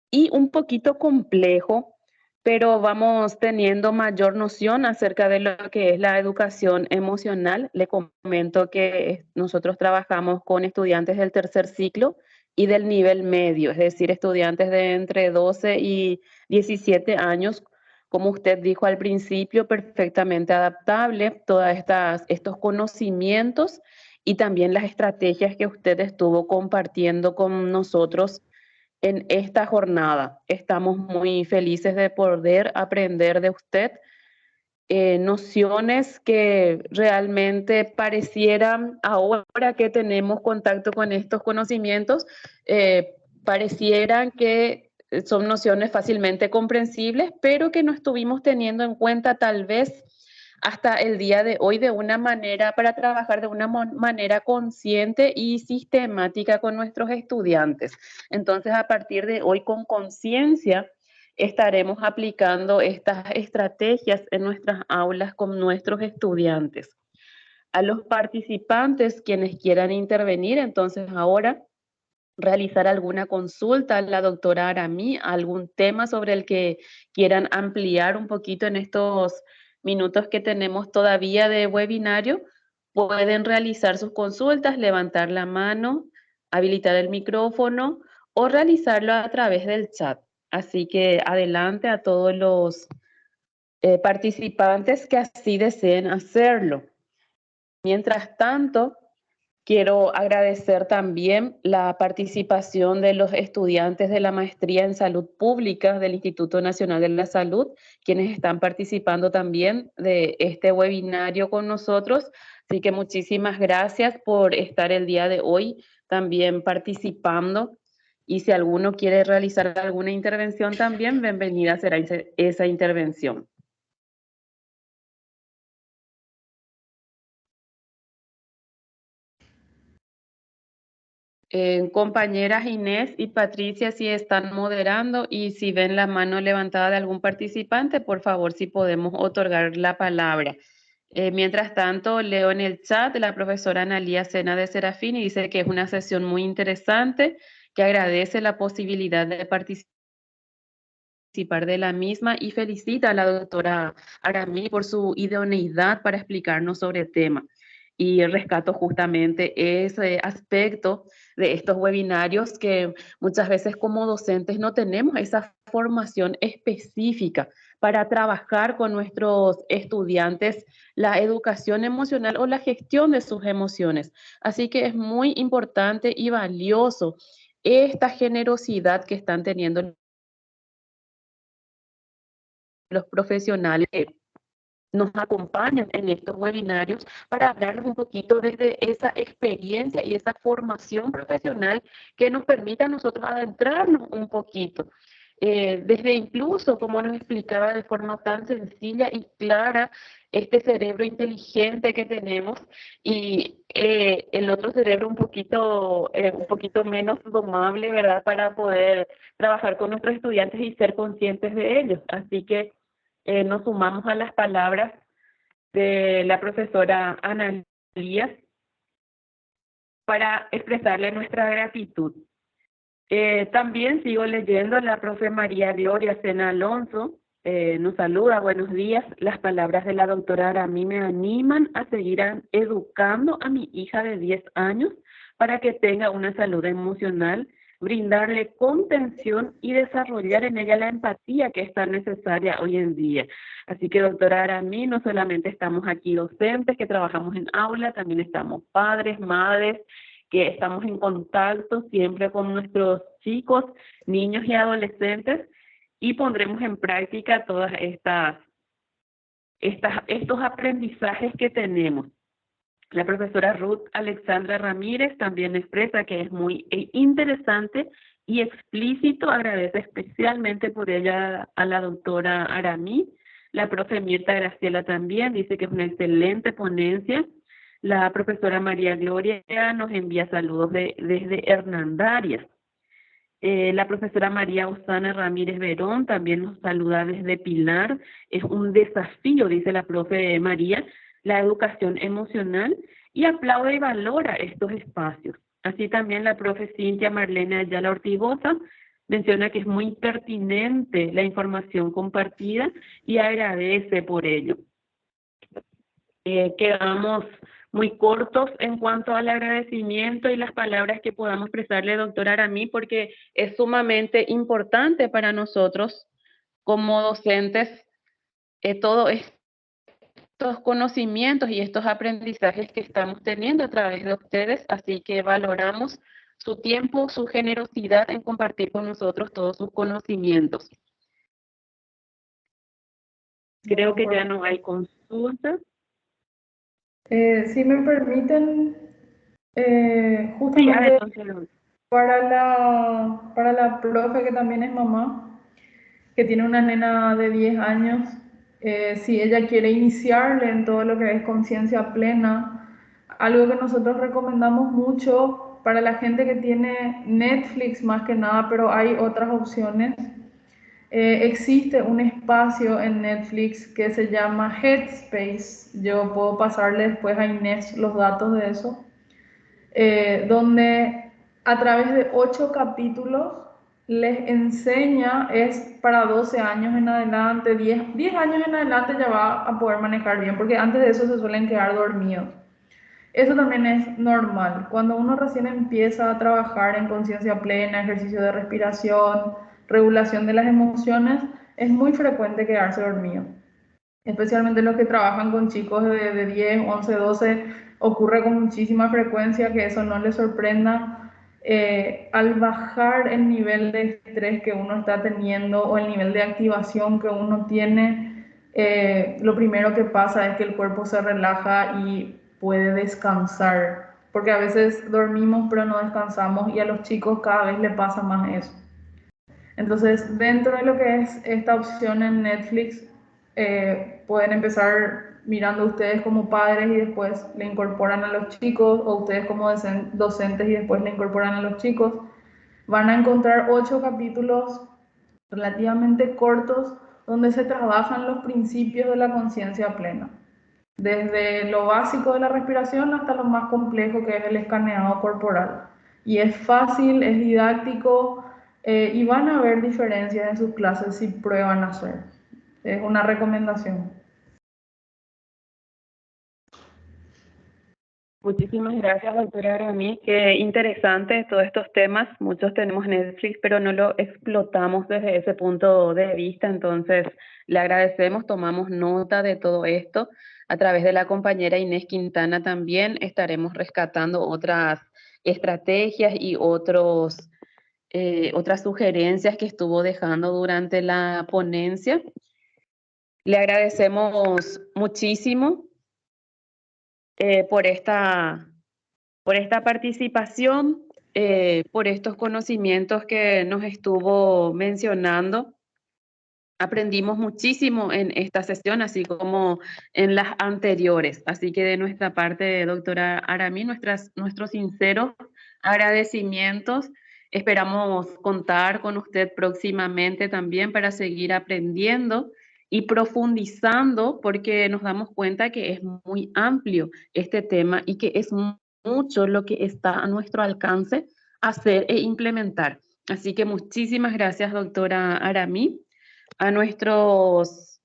y un poquito complejo, pero vamos teniendo mayor noción acerca de lo que es la educación emocional. Le comento que nosotros trabajamos con estudiantes del tercer ciclo y del nivel medio, es decir, estudiantes de entre 12 y 17 años, como usted dijo al principio, perfectamente adaptable, estos conocimientos y también las estrategias que usted estuvo compartiendo con nosotros en esta jornada. Estamos muy felices de poder aprender de usted nociones que realmente parecieran, ahora que tenemos contacto con estos conocimientos, parecieran que son nociones fácilmente comprensibles, pero que no estuvimos teniendo en cuenta tal vez hasta el día de hoy de una manera para trabajar de una manera consciente y sistemática con nuestros estudiantes. Entonces, a partir de hoy, con conciencia, estaremos aplicando estas estrategias en nuestras aulas con nuestros estudiantes. A los participantes, quienes quieran intervenir, entonces ahora realizar alguna consulta a la doctora Aramí, algún tema sobre el que quieran ampliar un poquito en estos minutos que tenemos todavía de webinario, pueden realizar sus consultas, levantar la mano, habilitar el micrófono o realizarlo a través del chat. Así que adelante a todos los participantes que así deseen hacerlo. Mientras tanto, quiero agradecer también la participación de los estudiantes de la Maestría en Salud Pública del Instituto Nacional de la Salud, quienes están participando también de este webinario con nosotros. Así que muchísimas gracias por estar el día de hoy también participando. Y si alguno quiere realizar alguna intervención también, bienvenida será esa intervención. Compañeras Inés y Patricia, si están moderando y si ven la mano levantada de algún participante, por favor, si podemos otorgar la palabra. Mientras tanto, leo en el chat la profesora Analía Sena de Serafín y dice que es una sesión muy interesante, que agradece la posibilidad de participar de la misma y felicita a la doctora Aramí por su idoneidad para explicarnos sobre el tema. Y rescato justamente ese aspecto de estos webinarios que muchas veces como docentes no tenemos esa formación específica para trabajar con nuestros estudiantes la educación emocional o la gestión de sus emociones. Así que es muy importante y valioso esta generosidad que están teniendo los profesionales que nos acompañan en estos webinarios para hablarles un poquito desde esa experiencia y esa formación profesional que nos permita a nosotros adentrarnos un poquito. Desde incluso, como nos explicaba de forma tan sencilla y clara, este cerebro inteligente que tenemos y el otro cerebro un poquito menos domable, ¿verdad? Para poder trabajar con nuestros estudiantes y ser conscientes de ellos. Así que nos sumamos a las palabras de la profesora Ana Lías para expresarle nuestra gratitud. También sigo leyendo, la profe María Gloria Sena Alonso nos saluda, buenos días. Las palabras de la doctora Aramí me animan a seguir educando a mi hija de 10 años para que tenga una salud emocional, brindarle contención y desarrollar en ella la empatía que es tan necesaria hoy en día. Así que, doctora Aramí, no solamente estamos aquí docentes que trabajamos en aula, también estamos padres, madres, que estamos en contacto siempre con nuestros chicos, niños y adolescentes, y pondremos en práctica todas estos aprendizajes que tenemos. La profesora Ruth Alexandra Ramírez también expresa que es muy interesante y explícito. Agradece especialmente por ella a la doctora Aramí. La profe Mirta Graciela también dice que es una excelente ponencia. La profesora María Gloria nos envía saludos desde Hernandarias. La profesora María Osana Ramírez Verón también nos saluda desde Pilar. Es un desafío, dice la profe María, la educación emocional, y aplaude y valora estos espacios. Así también la profe Cintia Marlene Ayala Ortigosa menciona que es muy pertinente la información compartida y agradece por ello. Quedamos muy cortos en cuanto al agradecimiento y las palabras que podamos expresarle, doctora Aramí, porque es sumamente importante para nosotros como docentes todos estos conocimientos y estos aprendizajes que estamos teniendo a través de ustedes, así que valoramos su tiempo, su generosidad en compartir con nosotros todos sus conocimientos. Creo que ya no hay consultas. Si me permiten, justamente para la profe que también es mamá, que tiene una nena de 10 años, si ella quiere iniciarle en todo lo que es conciencia plena, algo que nosotros recomendamos mucho para la gente que tiene Netflix más que nada, pero hay otras opciones. Existe un espacio en Netflix que se llama Headspace. Yo puedo pasarle después a Inés los datos de eso. Donde a través de 8 capítulos les enseña, es para 12 años en adelante, 10 años en adelante ya va a poder manejar bien, porque antes de eso se suelen quedar dormidos. Eso también es normal. Cuando uno recién empieza a trabajar en conciencia plena, ejercicio de respiración, regulación de las emociones, es muy frecuente quedarse dormido. Especialmente los que trabajan con chicos de 10, 11, 12, ocurre con muchísima frecuencia, que eso no les sorprenda. Al bajar el nivel de estrés que uno está teniendo o el nivel de activación que uno tiene, lo primero que pasa es que el cuerpo se relaja y puede descansar, porque a veces dormimos pero no descansamos, y a los chicos cada vez le pasa más eso. Entonces, dentro de lo que es esta opción en Netflix, pueden empezar mirando ustedes como padres y después le incorporan a los chicos, o ustedes como docentes y después le incorporan a los chicos. Van a encontrar 8 capítulos relativamente cortos donde se trabajan los principios de la conciencia plena, desde lo básico de la respiración hasta lo más complejo, que es el escaneado corporal. Y es fácil, es didáctico, y van a ver diferencias en sus clases si prueban a hacer. Es una recomendación. Muchísimas gracias, doctora Aramí. Qué interesante todos estos temas. Muchos tenemos Netflix, pero no lo explotamos desde ese punto de vista. Entonces, le agradecemos, tomamos nota de todo esto. A través de la compañera Inés Quintana también estaremos rescatando otras estrategias y otras sugerencias que estuvo dejando durante la ponencia. Le agradecemos muchísimo por esta participación, por estos conocimientos que nos estuvo mencionando. Aprendimos muchísimo en esta sesión, así como en las anteriores. Así que de nuestra parte, doctora Aramí, nuestros sinceros agradecimientos. Esperamos contar con usted próximamente también para seguir aprendiendo y profundizando, porque nos damos cuenta que es muy amplio este tema y que es mucho lo que está a nuestro alcance hacer e implementar. Así que muchísimas gracias, doctora Aramí. A nuestros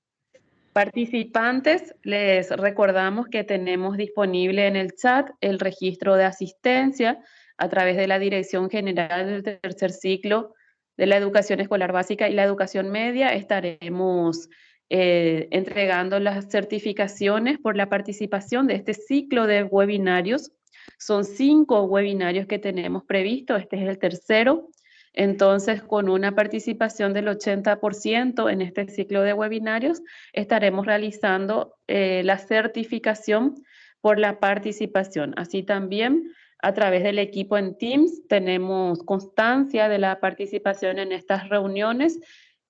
participantes les recordamos que tenemos disponible en el chat el registro de asistencia a través de la Dirección General del Tercer Ciclo de la Educación Escolar Básica y la Educación Media. Estaremos entregando las certificaciones por la participación de este ciclo de webinarios. Son 5 webinarios que tenemos previstos, este es el tercero. Entonces, con una participación del 80% en este ciclo de webinarios, estaremos realizando la certificación por la participación. Así también, a través del equipo en Teams, tenemos constancia de la participación en estas reuniones.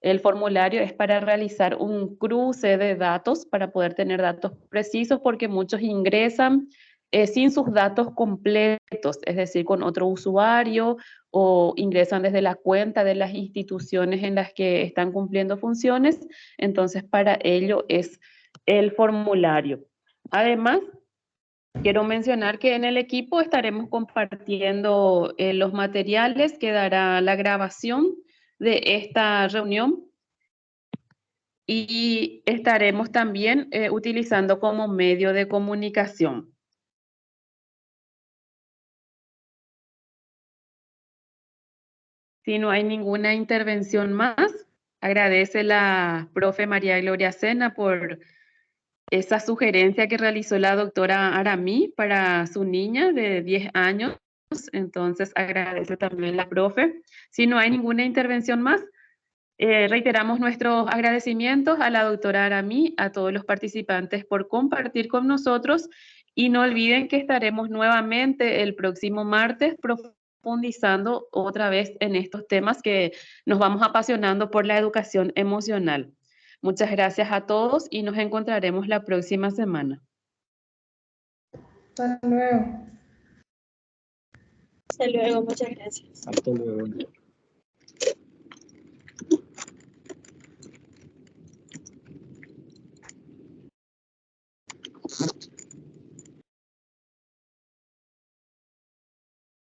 El formulario es para realizar un cruce de datos, para poder tener datos precisos, porque muchos ingresan sin sus datos completos, es decir, con otro usuario, o ingresan desde la cuenta de las instituciones en las que están cumpliendo funciones. Entonces, para ello es el formulario. Además, quiero mencionar que en el equipo estaremos compartiendo los materiales que dará la grabación de esta reunión, y estaremos también utilizando como medio de comunicación. Si no hay ninguna intervención más, agradece la profe María Gloria Sena por esa sugerencia que realizó la doctora Aramí para su niña de 10 años. Entonces agradece también la profe. Si no hay ninguna intervención más, reiteramos nuestros agradecimientos a la doctora Aramí, a todos los participantes por compartir con nosotros, y no olviden que estaremos nuevamente el próximo martes profundizando otra vez en estos temas que nos vamos apasionando por la educación emocional. Muchas gracias a todos y nos encontraremos la próxima semana. Hasta luego. Hasta luego, muchas gracias. Hasta luego.